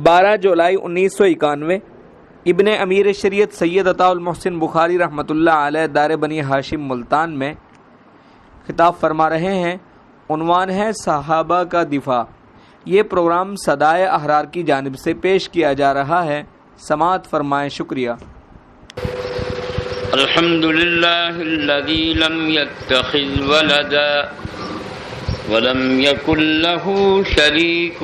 12 جولائی 1991 ابن امیر شریعت سید عطا المحسن بخاری رحمۃ اللہ علیہ دار بنی ہاشم ملتان میں خطاب فرما رہے ہیں۔ عنوان ہے صحابہ کا دفاع۔ یہ پروگرام صدائے احرار کی جانب سے پیش کیا جا رہا ہے، سماعت فرمائیں۔ شکریہ۔ الحمد للہ الذی لم يتخذ ولدا ولم يكن له شريك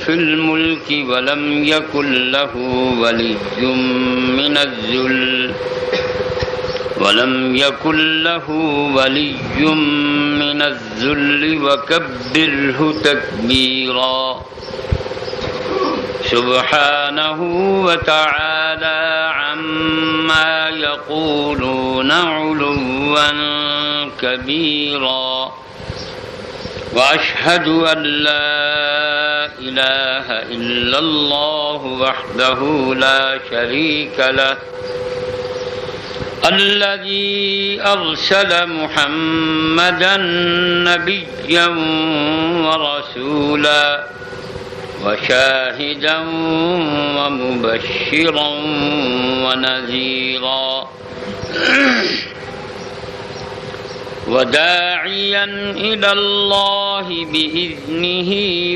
في الملك ولم يكن له ولي من الذل وكبره تكبيرا سبحانه وتعالى عما يقولون علوا كبيرا وأشهد أن لا إله إلا الله وحده لا شريك له الذي أرسل محمدا نبيا ورسولا وشاهدا ومبشرا ونذيرا وداعيا إلى الله بإذنه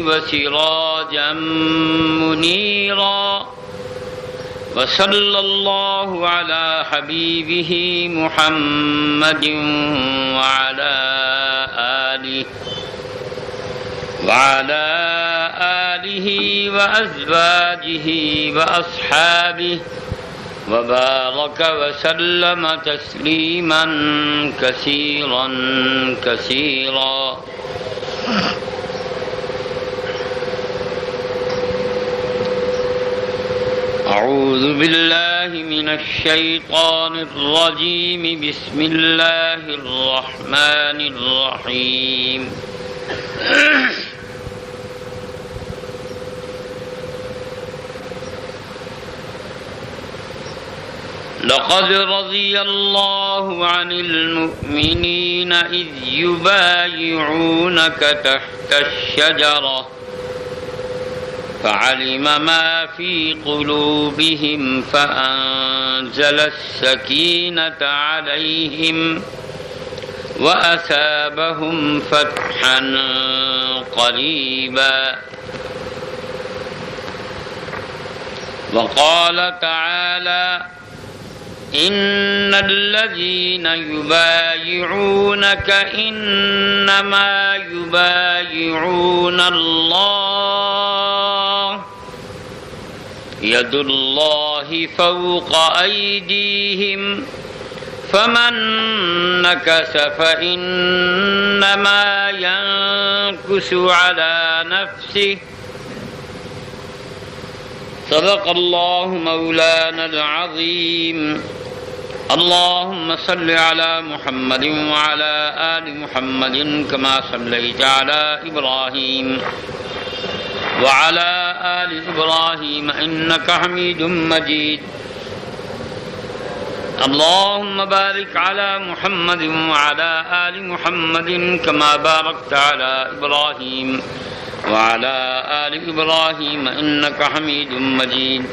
وسراجا منيرا وصلى الله على حبيبه محمد وعلى آله وأزواجه وأصحابه وبارك وسلم تسليما كثيرا كثيرا أعوذ بالله من الشيطان الرجيم بسم الله الرحمن الرحيم لقد رضي الله عن المؤمنين إذ يبايعونك تحت الشجرة فعلم ما في قلوبهم فأنزل السكينة عليهم وأثابهم فتحا قريبا وقال تعالى إن الذين يبايعونك إنما يبايعون الله يد الله فوق أيديهم فمن نكث فإنما ينكث على نفسه صدق الله مولانا العظيم اللهم صل على محمد وعلى آل محمد كما صليت على إبراهيم وعلى آل إبراهيم إنك حميد مجيد اللهم بارك على محمد وعلى آل محمد كما باركت على إبراهيم وعلى آل إبراهيم إنك حميد مجيد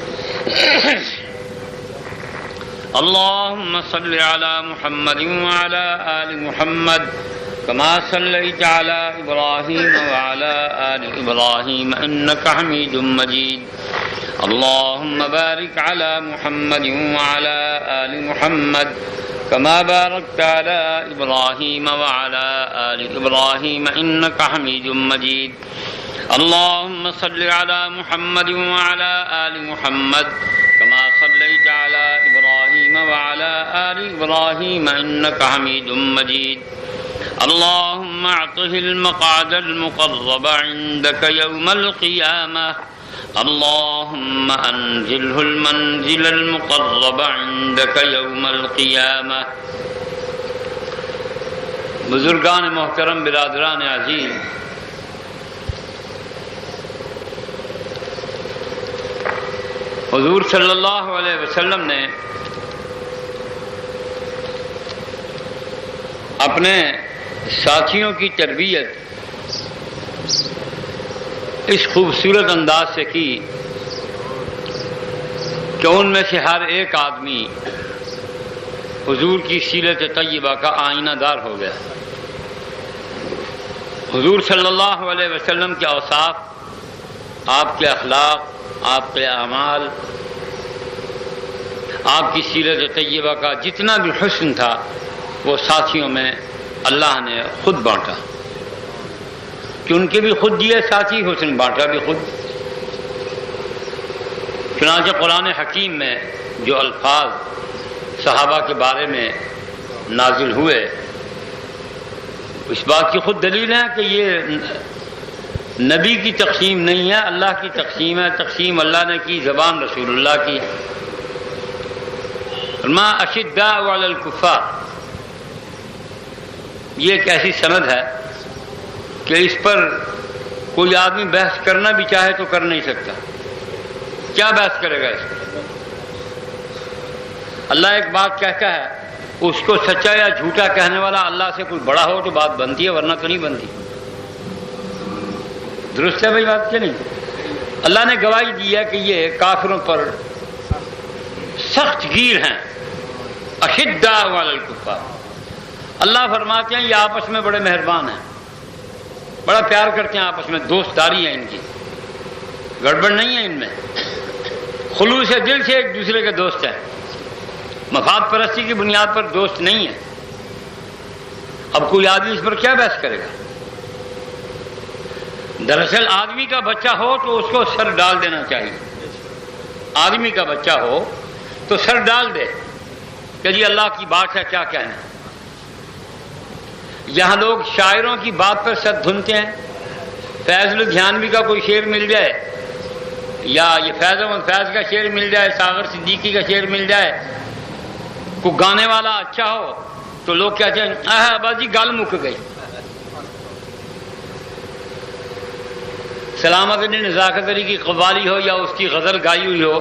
اللهم صل على محمد وعلى آل محمد كما صليت على إبراهيم وعلى آل إبراهيم إنك حميد مجيد اللهم بارك على محمد وعلى آل محمد كما باركت على إبراهيم وعلى آل إبراهيم إنك حميد مجيد اللهم صل على محمد وعلى آل محمد كما صليت على إبراهيم وعلى آل إبراهيم إنك حميد مجيد اللهم اعطه المقعد المقرب عندك يوم القيامة اللهم أنزله المنزل المقرب عندك يوم القيامة بزرگان محترم، برادران عزیز، حضور صلی اللہ علیہ وسلم نے اپنے ساتھیوں کی تربیت اس خوبصورت انداز سے کی کہ ان میں سے ہر ایک آدمی حضور کی سیرت طیبہ کا آئینہ دار ہو گیا۔ حضور صلی اللہ علیہ وسلم کے اوصاف، آپ کے اخلاق، آپ کے اعمال، آپ کی سیرت طیبہ کا جتنا بھی حسن تھا وہ ساتھیوں میں اللہ نے خود بانٹا، کہ ان کے بھی خود دیے ساتھی، حسن بانٹا بھی خود۔ چنانچہ قرآن حکیم میں جو الفاظ صحابہ کے بارے میں نازل ہوئے، اس بات کی خود دلیل ہے کہ یہ نبی کی تقسیم نہیں ہے، اللہ کی تقسیم ہے۔ تقسیم اللہ نے کی، زبان رسول اللہ کی۔ فرمایا اشداء علی الکفار، یہ ایک ایسی سند ہے کہ اس پر کوئی آدمی بحث کرنا بھی چاہے تو کر نہیں سکتا۔ کیا بحث کرے گا اس پر؟ اللہ ایک بات کہتا ہے، اس کو سچا یا جھوٹا کہنے والا اللہ سے کوئی بڑا ہو تو بات بنتی ہے، ورنہ تو نہیں بنتی۔ درست ہے بھائی بات کہ نہیں؟ اللہ نے گواہی دی ہے کہ یہ کافروں پر سخت گیر ہیں، اشداء علی الکفار۔ اللہ فرماتے ہیں یہ آپس میں بڑے مہربان ہیں، بڑا پیار کرتے ہیں، آپس میں دوستداری ہے ان کی، گڑبڑ نہیں ہے ان میں، خلوص دل سے ایک دوسرے کے دوست ہیں، مفاد پرستی کی بنیاد پر دوست نہیں ہے۔ اب کوئی آدمی اس پر کیا بحث کرے گا؟ دراصل آدمی کا بچہ ہو تو اس کو سر ڈال دینا چاہیے۔ آدمی کا بچہ ہو تو سر ڈال دے کہ جی اللہ کی بات ہے، کیا کہنا ہے۔ یہاں لوگ شاعروں کی بات پر سر دھنتے ہیں، فیض لدھیانوی کا کوئی شعر مل جائے، یا یہ فیض احمد فیض کا شعر مل جائے، ساغر صدیقی کا شعر مل جائے، کوئی گانے والا اچھا ہو تو لوگ کہتے ہیں بس جی گل مک گئی۔ سلامت علی نزاکت علی کی قوالی ہو یا اس کی غزل گائی ہوئی ہو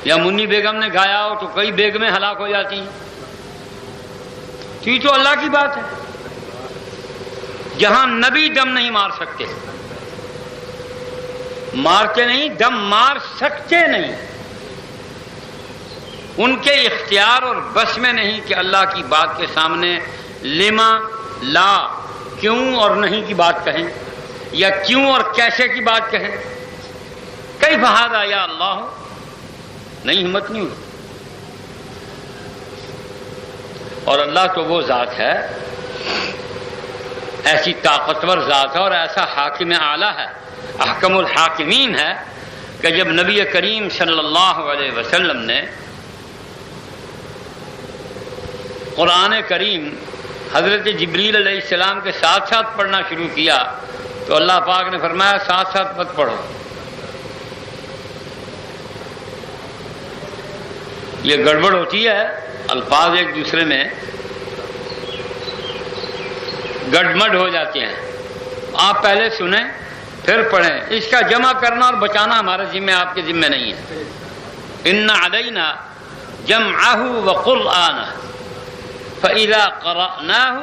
یا منی بیگم نے گایا ہو تو کئی بیگمیں ہلاک ہو جاتی ہیں۔ تو یہ تو اللہ کی بات ہے، جہاں نبی دم نہیں مار سکتے، مارتے نہیں، دم مار سکتے نہیں، ان کے اختیار اور بس میں نہیں کہ اللہ کی بات کے سامنے لما، لا، کیوں اور نہیں کی بات کہیں، یا کیوں اور کیسے کی بات کہیں۔ کیف ھذا یا اللہ، نہیں، ہمت نہیں ہوئی۔ اور اللہ تو وہ ذات ہے، ایسی طاقتور ذات ہے اور ایسا حاکم اعلیٰ ہے، احکم الحاکمین ہے، کہ جب نبی کریم صلی اللہ علیہ وسلم نے قرآن کریم حضرت جبریل علیہ السلام کے ساتھ ساتھ پڑھنا شروع کیا تو اللہ پاک نے فرمایا ساتھ ساتھ مت پڑھو، یہ گڑبڑ ہوتی ہے، الفاظ ایک دوسرے میں گڈمڈ ہو جاتے ہیں۔ آپ پہلے سنیں پھر پڑھیں، اس کا جمع کرنا اور بچانا ہمارے ذمہ، آپ کے ذمہ نہیں ہے۔ ان علینا جمعہ وقرآنہ فإذا قرأناه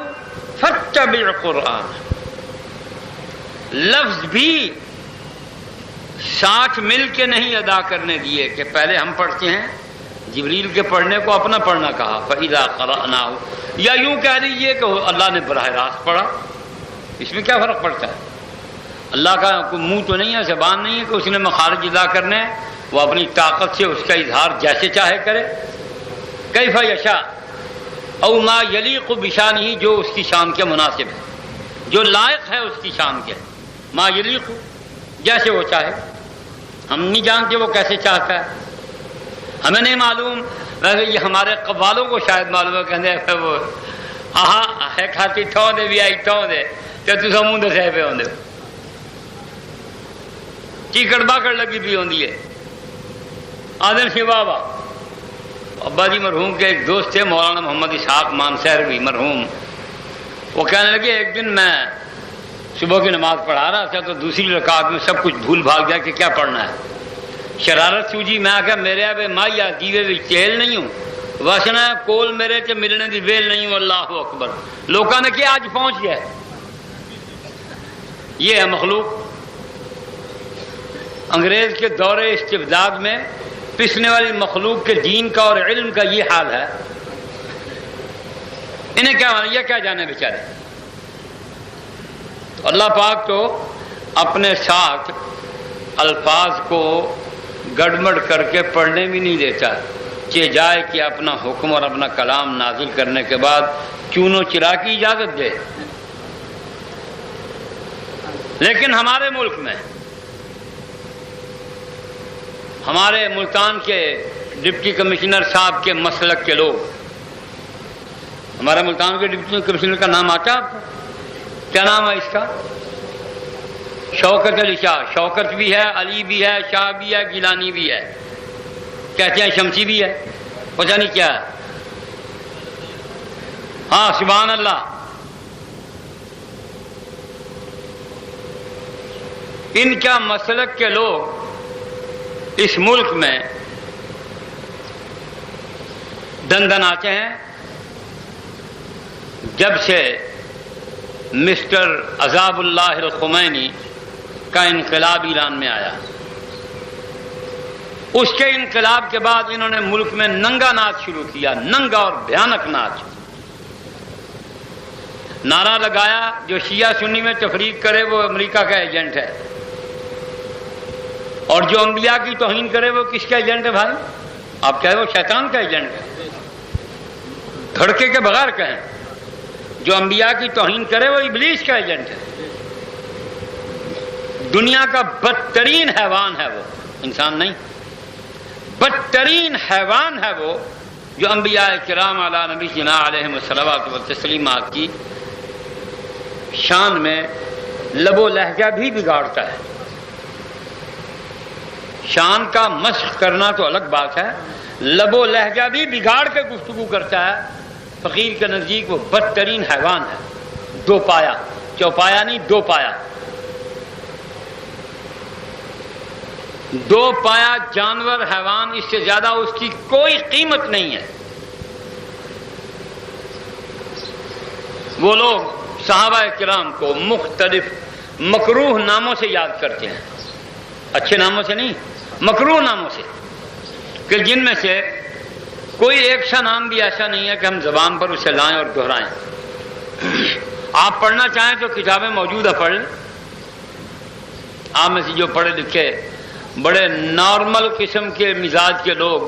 فاتبع قرآنہ۔ لفظ بھی ساتھ مل کے نہیں ادا کرنے دیے کہ پہلے ہم پڑھتے ہیں، جبریل کے پڑھنے کو اپنا پڑھنا کہا، فإذا قرأناه، یا یوں کہہ دیجئے کہ اللہ نے براہ راست پڑھا۔ اس میں کیا فرق پڑتا ہے؟ اللہ کا کوئی منہ تو نہیں ہے، زبان نہیں ہے کہ اس نے مخارج ادا کرنے، وہ اپنی طاقت سے اس کا اظہار جیسے چاہے کرے، کیف یشاء او ما یلیق بشانہ، جو اس کی شان کے مناسب ہے، جو لائق ہے اس کی شان کے، ما یلیق، جیسے وہ چاہے۔ ہم نہیں جانتے وہ کیسے چاہتا ہے، ہمیں نہیں معلوم، ویسے یہ ہمارے قوالوں کو شاید معلوم ہے، کہتے ہیں وہ ہے کھاتی ٹھو دے بھی آئی ٹھو دے تے تسا منہ دے سہ پہ ہوندے چیکڑ باکڑ لگی بھی ہوندی ہے۔ آدم سی بابا ابا جی مرحوم کے ایک دوست تھے مولانا محمد اسحاق مانسہروی مرحوم، وہ کہنے لگے ایک دن میں صبح کی نماز پڑھا رہا تھا تو دوسری رکعت میں سب کچھ بھول بھاگ گیا کہ کیا پڑھنا ہے۔ شرارت سوجی، میں آخیا میرے ابے مایا دیوے بھی چیل نہیں ہوں، وسنا کول میرے چ ملنے دی ویل نہیں ہوں، اللہ اکبر۔ لوگوں نے کیا آج پہنچ گیا، یہ ہے مخلوق۔ انگریز کے دور استبداد میں پسنے والی مخلوق کے دین کا اور علم کا یہ حال ہے، انہیں کیا مانا، یہ کیا جانے بیچارے۔ تو اللہ پاک تو اپنے ساتھ الفاظ کو گڑبڑ کر کے پڑھنے بھی نہیں دیتا، چہ جائے کہ اپنا حکم اور اپنا کلام نازل کرنے کے بعد چون و چرا کی اجازت دے۔ لیکن ہمارے ملک میں، ہمارے ملتان کے ڈپٹی کمشنر صاحب کے مسلک کے لوگ، ہمارے ملتان کے ڈپٹی کمشنر کا نام آتا ہے آپ کو؟ کیا نام ہے اس کا؟ شوکت علی شاہ۔ شوکت بھی ہے، علی بھی ہے، شاہ بھی ہے، گیلانی بھی ہے، کہتے ہیں شمسی بھی ہے، پتہ نہیں کیا ہے۔ ہاں سبحان اللہ۔ ان کا مسلک کے لوگ اس ملک میں دندناتے ہیں جب سے مسٹر عذاب اللہ الخمینی کا انقلاب ایران میں آیا۔ اس کے انقلاب کے بعد انہوں نے ملک میں ننگا ناچ شروع کیا، ننگا اور بھیانک ناچ۔ نعرہ لگایا جو شیعہ سنی میں تفریق کرے وہ امریکہ کا ایجنٹ ہے، اور جو انبیاء کی توہین کرے وہ کس کا ایجنٹ ہے بھائی؟ آپ کہے وہ شیطان کا ایجنٹ ہے، دھڑکے کے بغیر کہیں۔ جو انبیاء کی توہین کرے وہ ابلیس کا ایجنٹ ہے۔ دنیا کا بدترین حیوان ہے وہ، انسان نہیں، بدترین حیوان ہے وہ جو انبیاء کرام علی نبینا علیہم الصلوات والتسلیمات کی شان میں لب و لہجہ بھی بگاڑتا ہے۔ شان کا مشق کرنا تو الگ بات ہے، لب و لہجہ بھی بگاڑ کے گفتگو کرتا ہے۔ فقیر کے نزدیک وہ بدترین حیوان ہے، دو پایا، چوپایا نہیں، دو پایا، دو پایا جانور حیوان، اس سے زیادہ اس کی کوئی قیمت نہیں ہے۔ وہ لوگ صحابہ کرام کو مختلف مکروہ ناموں سے یاد کرتے ہیں، اچھے ناموں سے نہیں، مکروہ ناموں سے، کہ جن میں سے کوئی ایک سا نام بھی ایسا نہیں ہے کہ ہم زبان پر اسے لائیں اور دہرائیں۔ آپ پڑھنا چاہیں تو کتابیں موجود ہیں، پڑھ لیں۔ آپ میں سے جو پڑھے لکھے بڑے نارمل قسم کے مزاج کے لوگ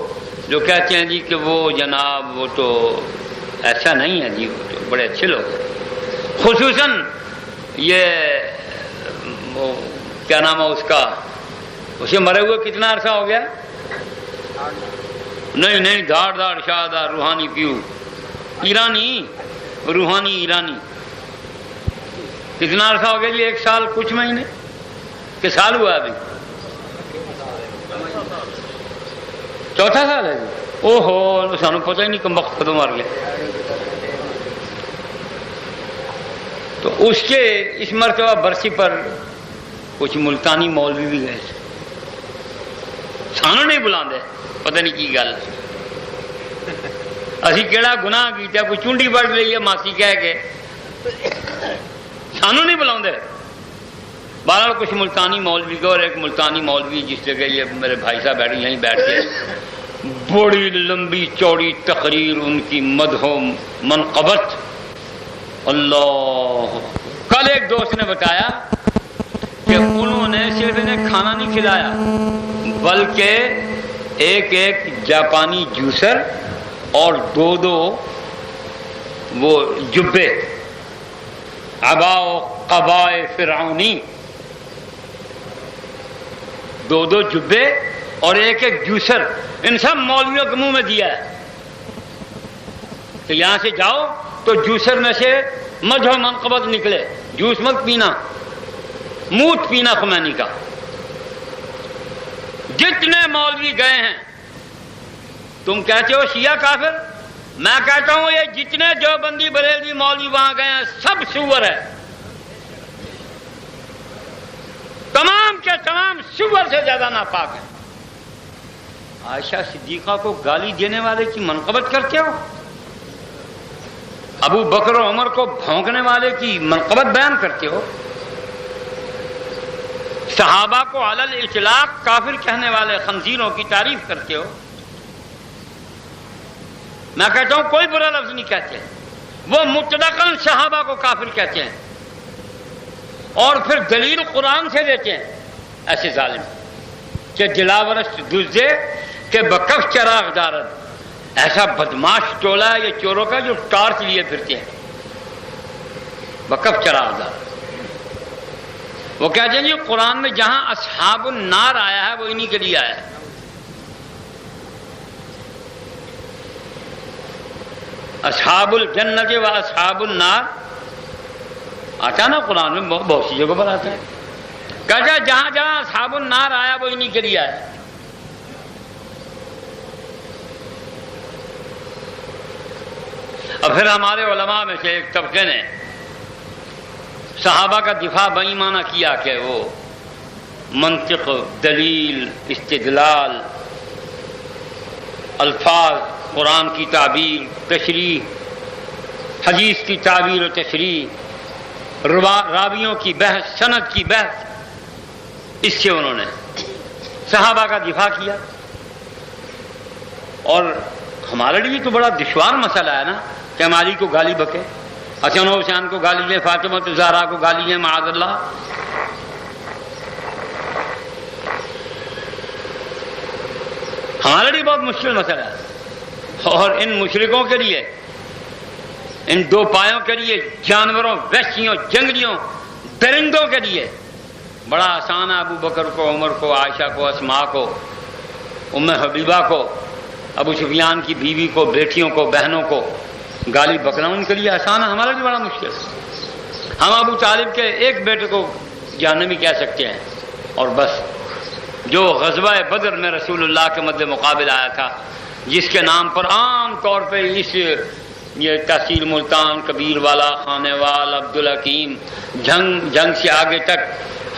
جو کہتے ہیں جی کہ وہ جناب وہ تو ایسا نہیں ہے جی، وہ تو بڑے اچھے لوگ ہیں، خصوصاً یہ وہ کیا نام ہے اس کا، اسے مرے ہوئے کتنا عرصہ ہو گیا؟ نہیں دھاڑ دھاڑ شاہدار روحانی پیو ایرانی، روحانی ایرانی، کتنا عرصہ ہو گیا جی؟ 1 سال کچھ مہینے کہ سال ہوا ابھی؟ 4تھا سال ہے جی۔ او ہو، سانو پتہ ہی نہیں کم وقت کدوں مر گیا۔ تو اس کے اس مرتبہ برسی پر کچھ ملتانی مولوی بھی گئے تھے، سانو نہیں بلاندے، پتہ نہیں کی گل، اسی کیڑا گناہ کیتا، کوئی چونڈی بڑھ لئی ہے ماسی کہہ کے، سانو نہیں بلاندے۔ بہرحال کچھ ملتانی مولوی گئے، اور ایک ملتانی مولوی جس جگہ یہ میرے بھائی صاحب بیٹھے یہیں بیٹھ کے بڑی لمبی چوڑی تقریر ان کی مدح و منقبت۔ اللہ، کل ایک دوست نے بتایا کہ انہوں نے صرف انہیں کھانا نہیں کھلایا بلکہ ایک جاپانی جوسر اور 2 وہ جبے، عبا و قبائے فرعونی، 2 جبے اور ایک جوسر، ان سب مولویوں کے منہ میں دیا ہے کہ یہاں سے جاؤ تو جوسر میں سے مدح و منقبت نکلے، جوس مت پینا، موت پینا خمینی کا۔ جتنے مولوی گئے ہیں، تم کہتے ہو شیعہ کافر، میں کہتا ہوں یہ جتنے دیوبندی بریلوی مولوی وہاں گئے ہیں سب سور ہے، تمام کے تمام سور سے زیادہ ناپاک ہیں۔ عائشہ صدیقہ کو گالی دینے والے کی منقبت کرتے ہو، ابو بکر و عمر کو بھونکنے والے کی منقبت بیان کرتے ہو، صحابہ کو علی الاطلاق کافر کہنے والے خنزیروں کی تعریف کرتے ہو. میں کہتا ہوں کوئی برا لفظ نہیں کہتے، وہ مطلقاً صحابہ کو کافر کہتے ہیں اور پھر دلیل قرآن سے دیتے ہیں. ایسے ظالم کہ دلاورش دزدے کہ بکف چراغ دارد، ایسا بدماش ٹولہ ہے یہ چوروں کا جو ٹارچ لیے پھرتے ہیں. بکف چراغ دارد، وہ کہتے ہیں جی قرآن میں جہاں اصحاب النار آیا ہے وہ انہی کے لیے آیا ہے. اصحاب الجنت و اصحاب النار آتا نا قرآن میں، بہت سی جگہ پر آتا ہے. کہتا ہے جہاں جہاں اصحاب النار آیا وہ انہی کے لیے آیا. اور پھر ہمارے علماء میں سے ایک طبقے نے صحابہ کا دفاع بےایمانہ کیا کہ وہ منطق، دلیل، استدلال، الفاظ، قرآن کی تعبیر، تشریح، حدیث کی تعبیر و تشریح، راویوں کی بحث، سند کی بحث، اس سے انہوں نے صحابہ کا دفاع کیا. اور ہمارے لیے تو بڑا دشوار مسئلہ ہے نا کہ ہم علی کو گالی بکے، حسن و حسین کو گالی دیں، فاطمہ الزہرا کو گالی دیں، معاذ اللہ. ہمارے لیے بہت مشکل مسئلہ ہے. اور ان مشرکوں کے لیے، ان دو پایوں کے لیے، جانوروں، وحشیوں، جنگلیوں، درندوں کے لیے بڑا آسان ہے ابو بکر کو، عمر کو، عائشہ کو، اسماء کو، ام حبیبہ کو، ابو سفیان کی بیوی کو، بیٹیوں کو، بہنوں کو گالی بکنا ان کے لیے آسان ہے. ہمارا بھی بڑا مشکل ہے. ہم ابو طالب کے ایک بیٹے کو جہنمی کہہ سکتے ہیں اور بس. جو غزوہ بدر میں رسول اللہ کے مد مقابل آیا تھا، جس کے نام پر عام طور پہ یہ تحصیل ملتان، کبیر والا، خانے وال، عبدالحکیم، جنگ سے آگے تک،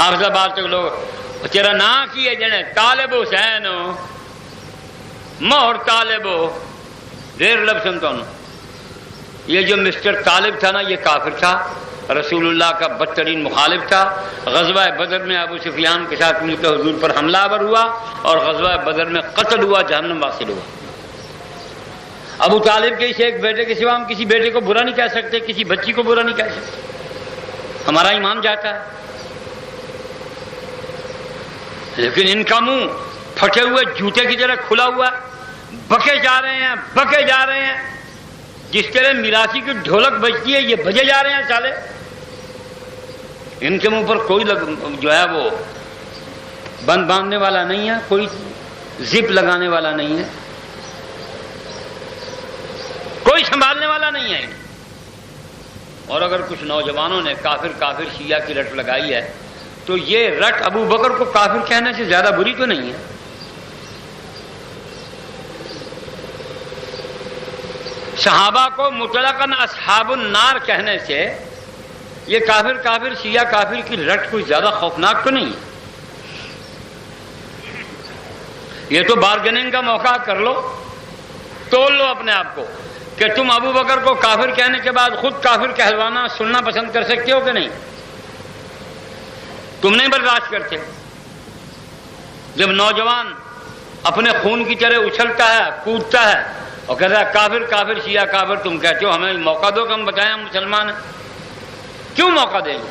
حافظ آباد تک لوگ تیرا نام کی ہے جنے طالب حسین ہو، مہر طالب ہو، دیر لب سنتا ہوں. یہ جو مسٹر طالب تھا نا یہ کافر تھا، رسول اللہ کا بدترین مخالف تھا. غزوہ بدر میں ابو سفیان کے ساتھ مل کر حضور پر حملہ آور ہوا اور غزوہ بدر میں قتل ہوا، جہنم واصل ہوا. ابو طالب کے اس ایک بیٹے کے سوا ہم کسی بیٹے کو برا نہیں کہہ سکتے، کسی بچی کو برا نہیں کہہ سکتے. ہمارا ایمان جاتا ہے. لیکن ان کا منہ پھٹے ہوئے جوتے کی طرح کھلا ہوا، بکے جا رہے ہیں، بکے جا رہے ہیں. جس طرح میراثی کی ڈھولک بجتی ہے یہ بجے جا رہے ہیں سالے. ان کے منہ پر کوئی جو ہے وہ بند باندھنے والا نہیں ہے، کوئی زپ لگانے والا نہیں ہے، کوئی سنبھالنے والا نہیں ہے. اور اگر کچھ نوجوانوں نے کافر کافر شیعہ کی رٹ لگائی ہے تو یہ رٹ ابو بکر کو کافر کہنے سے زیادہ بری تو نہیں ہے. صحابہ کو مطلقاً اصحاب النار کہنے سے یہ کافر کافر شیعہ کافر کی رٹ کوئی زیادہ خوفناک تو نہیں ہے. یہ تو بارگننگ کا موقع کر لو، تول لو اپنے آپ کو کہ تم ابو بکر کو کافر کہنے کے بعد خود کافر کہلوانا سننا پسند کر سکتے ہو کہ نہیں. تم نہیں برداشت کرتے. جب نوجوان اپنے خون کی طرح اچھلتا ہے، کودتا ہے اور کہتا ہے کافر کافر شیعہ کافر، تم کہتے ہو ہمیں موقع دو کہ ہم بتائیں ہم مسلمان ہیں. کیوں موقع دیں گے؟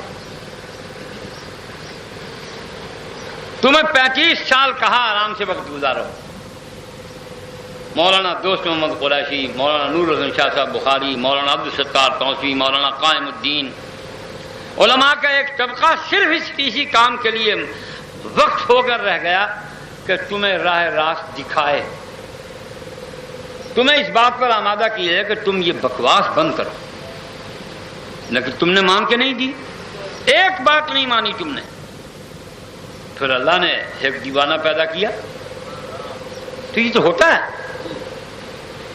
تمہیں 35 سال کہا آرام سے وقت گزارو. مولانا دوست محمد قریشی، مولانا نور حسن شاہ صاحب بخاری، مولانا عبدالستار توسوی، مولانا قائم الدین، علماء کا ایک طبقہ صرف اسی کام کے لیے وقت ہو کر رہ گیا کہ تمہیں راہ راست دکھائے، تمہیں اس بات پر آمادہ کیا ہے کہ تم یہ بکواس بند کرو. لیکن تم نے مان کے نہیں دی، ایک بات نہیں مانی تم نے. پھر اللہ نے ایک دیوانہ پیدا کیا. تو یہ تو ہوتا ہے،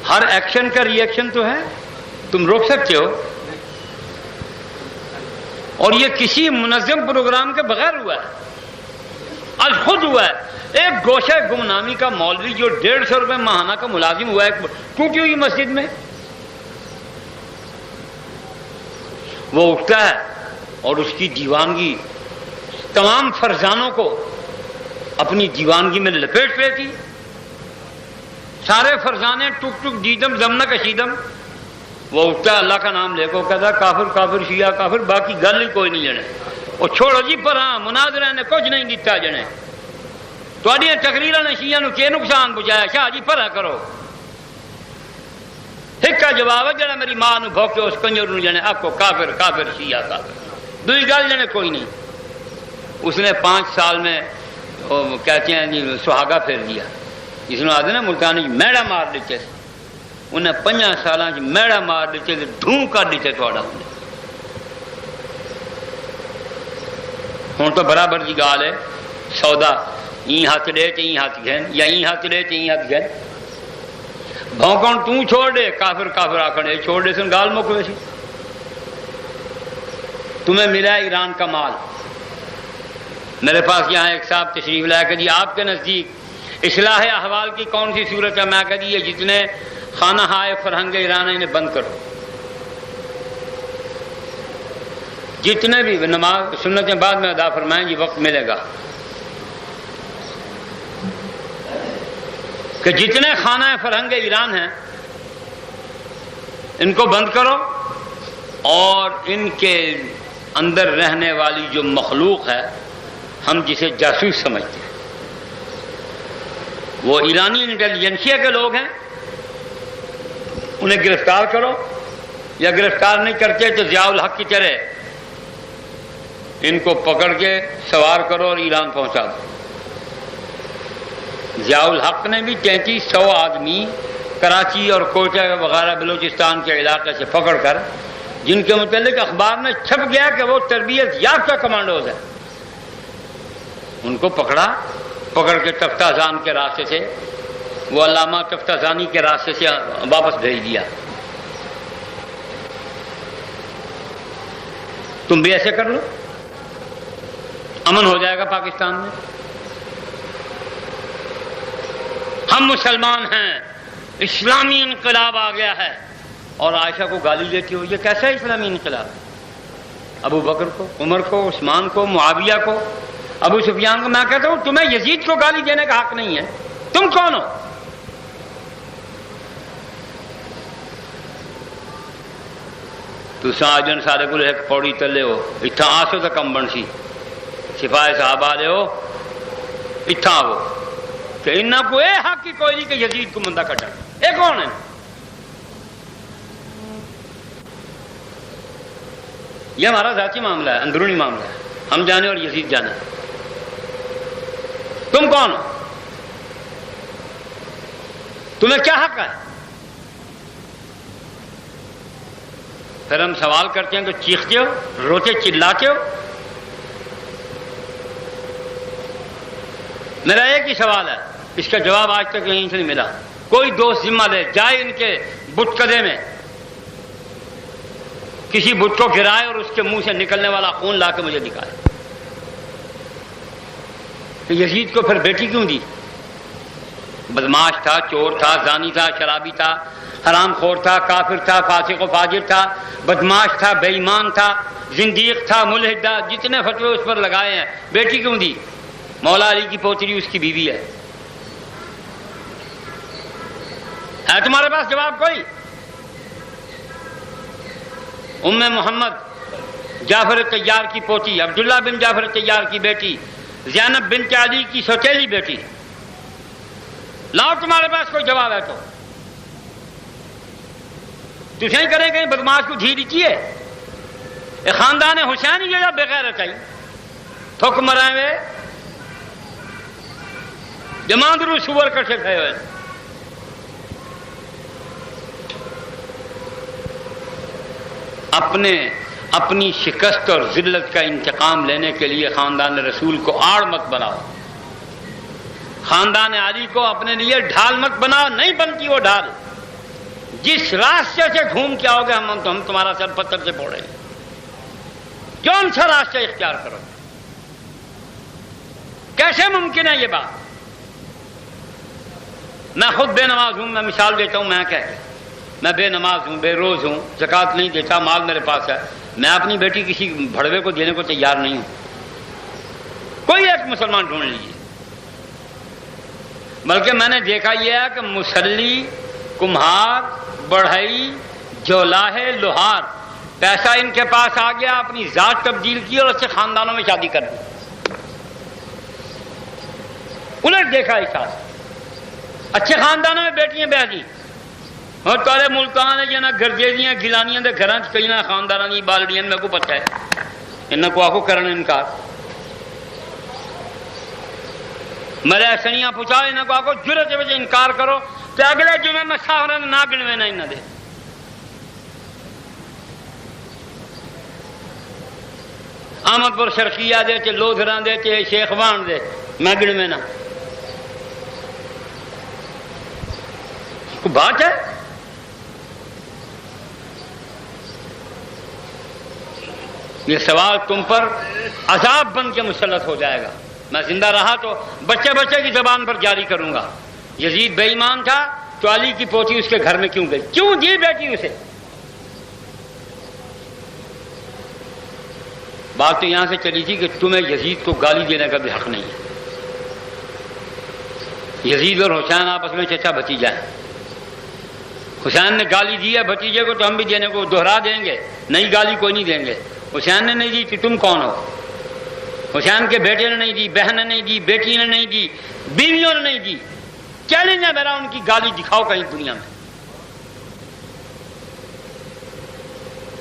ہر ایکشن کا ری ایکشن تو ہے، تم روک سکتے ہو. اور یہ کسی منظم پروگرام کے بغیر ہوا ہے، آج خود ہوا ہے. ایک گوشہ گمنامی کا مولوی جو 150 روپے ماہانہ کا ملازم ہوا ہے ٹوٹی ہوئی مسجد میں، وہ اٹھتا ہے اور اس کی دیوانگی تمام فرزانوں کو اپنی دیوانگی میں لپیٹ لیتی. سارے فرزانے ٹک ٹک دیدم دم نہ کشیدم. وہ اٹھتا اللہ کا نام لے کو کہتا کافر کافر شیعہ کافر, باقی گل ہی کوئی نہیں جنے. وہ چھوڑو جی پر ہاں مناظرہ نے کچھ نہیں دیتا جنے. تھوڑی تقریروں نے شیعہ نو کی نقصان پہنچایا؟ شاہ جی پرا کرو. ایک کا جواب ہے جڑا میری ماں نو بھوکے اس کنجر نو جنے آپ کو کافر کافر شیعہ کافر. دوئی گل جنے کوئی نہیں. اس نے 5 سال میں کہتے ہیں جی سہاگا پھیر دیا. جس نے آدھے نا ملتانی میڑا مار دیتے. انہیں 5 سالاں میڑا مار دیتے دھوں کر دیتے تھوڑا. ہوں تو برابر کی گال ہے سودا این ہاتھ دے تو این ہاتھ گھن یا این ہاتھ دے تو این ہاتھ گھن. بھونکن تو چھوڑ دے کافر کافر آکھنے چھوڑ دے سن گال مک ویسی. تمہیں ملا ایران کا مال. میرے پاس یہاں ایک صاحب تشریف لایا کہ جی آپ کے نزدیک اصلاح احوال کی کون سی صورت ہے؟ میں کہا جی یہ جتنے خانہ ہائے فرہنگ ایران انہیں بند کرو. جتنے بھی نماز سنتیں بعد میں ادا فرمائیں جی وقت ملے گا کہ جتنے خانہ فرہنگ ایران ہیں ان کو بند کرو اور ان کے اندر رہنے والی جو مخلوق ہے ہم جسے جاسوس سمجھتے ہیں وہ ایرانی انٹیلیجنسیا کے لوگ ہیں انہیں گرفتار کرو یا گرفتار نہیں کرتے تو ضیاء الحق کی طرح ان کو پکڑ کے سوار کرو اور ایران پہنچا دو. ضیاء الحق نے بھی 3300 آدمی کراچی اور کوئٹہ وغیرہ بلوچستان کے علاقے سے پکڑ کر جن کے متعلق اخبار میں چھپ گیا کہ وہ تربیت یافتہ کمانڈوز ہیں ان کو پکڑ کے تفتازان کے راستے سے وہ علامہ تفتازانی کے راستے سے واپس بھیج دیا. تم بھی ایسے کر لو امن ہو جائے گا پاکستان میں. ہم مسلمان ہیں اسلامی انقلاب آ گیا ہے اور عائشہ کو گالی دیتی ہو. یہ کیسا ہے اسلامی انقلاب؟ ابو بکر کو عمر کو عثمان کو معاویہ کو ابو سفیان کو. میں کہتا ہوں تمہیں یزید کو گالی دینے کا حق نہیں ہے. تم کون ہو؟ تو آجن سارے کو ایک پوڑی تلے ہو اتنا آسو تو کم بن سی سپاہی صاحب آ ہو اتنا آو کہ انہوں کو یہ حق ہی کوئی نہیں کہ یزید کو مندہ کٹا. یہ کون ہے؟ یہ ہمارا ذاتی معاملہ ہے اندرونی معاملہ ہے. ہم جانے اور یزید جانے. تم کون ہو؟ تمہیں کیا حق ہے؟ پھر ہم سوال کرتے ہیں تو چیختے ہو روتے چلاتے ہو. میرا ایک ہی سوال ہے اس کا جواب آج تک کہیں سے نہیں ملا. کوئی دوست ذمہ لے جائے ان کے بت کدے میں کسی بت کو گرائے اور اس کے منہ سے نکلنے والا خون لا کے مجھے دکھائے. کہ یزید کو پھر بیٹی کیوں دی؟ بدماش تھا چور تھا زانی تھا شرابی تھا حرام خور تھا کافر تھا فاسق و فاجر تھا بدماش تھا بے ایمان تھا زندیق تھا ملحد تھا. جتنے فتوے اس پر لگائے ہیں بیٹی کیوں دی؟ مولا علی کی پوتری اس کی بیوی ہے. ہے تمہارے پاس جواب کوئی؟ ام محمد جعفر طیار کی پوتی عبداللہ بن جعفر طیار کی بیٹی زینب بنت علی کی سوتیلی بیٹی. لاؤ تمہارے پاس کوئی جواب ہے تو تجھے ہی کریں گے بدماش کو دھی دیتی ہے. یہ خاندان حسین ہی جگہ بغیر چاہیے تھک مرائے ہوئے جماندرو سور کٹے کھائے ہوئے. اپنی شکست اور ذلت کا انتقام لینے کے لیے خاندان رسول کو آڑ مت بناؤ. خاندان علی کو اپنے لیے ڈھال مت بناؤ. نہیں بنتی وہ ڈھال. جس راستے سے گھوم کے آؤ گے ہم تمہارا سر پتھر سے پھوڑیں گے. کون سا راستہ اختیار کرو؟ کیسے ممکن ہے یہ بات؟ میں خود بے نماز ہوں. میں مثال دیتا ہوں. میں بے نماز ہوں بے روز ہوں زکوٰۃ نہیں دیتا مال میرے پاس ہے. میں اپنی بیٹی کسی بھڑوے کو دینے کو تیار نہیں ہوں. کوئی ایک مسلمان ڈھونڈ لیجیے. بلکہ میں نے دیکھا یہ ہے کہ مسلی، کمہار، بڑھئی، جولاہے، لوہار، پیسہ ان کے پاس آ گیا، اپنی ذات تبدیل کی اور اچھے خاندانوں میں شادی کر دی. الٹ دیکھا اس ساتھ اچھے خاندانوں میں بیٹیاں بیاہ دی. اور تارے ملتان ہے جنا گرجے دیاں گلانیاں دے گھراں چ کئی نہ خانداناں دی بالڑیاں میں کو پتہ ہے انہاں کو آکو کرن انکار. میرے سنیاں پوچھا انہاں کو آکو جرت وچ انکار کرو تے اگلے جمعے میں ساہرے نہ گنوے نہ انہاں دے. احمد پور شرقیہ دے تے لودھراں دے تے شیخ وان دے میں گنوے نہ. کوئی بات ہے؟ یہ سوال تم پر عذاب بن کے مسلط ہو جائے گا. میں زندہ رہا تو بچے بچے کی زبان پر جاری کروں گا. یزید بے ایمان تھا تو علی کی پوتی اس کے گھر میں کیوں گئی؟ کیوں دی بیٹی اسے؟ بات تو یہاں سے چلی تھی کہ تمہیں یزید کو گالی دینے کا بھی حق نہیں ہے. یزید اور حسین آپس میں چچا بھتیجا ہیں. حسین نے گالی دی ہے بھتیجے کو تو ہم بھی دینے کو دوہرا دیں گے. نئی گالی کوئی نہیں دیں گے. حسین نے نہیں دی تو تم کون ہو؟ حسین کے بیٹے نے نہیں دی، بہن نے نہیں دی، بیٹی نے نہیں دی، بیویوں نے نہیں دی. چیلنج ہے میرا ان کی گالی دکھاؤ کہیں دنیا میں.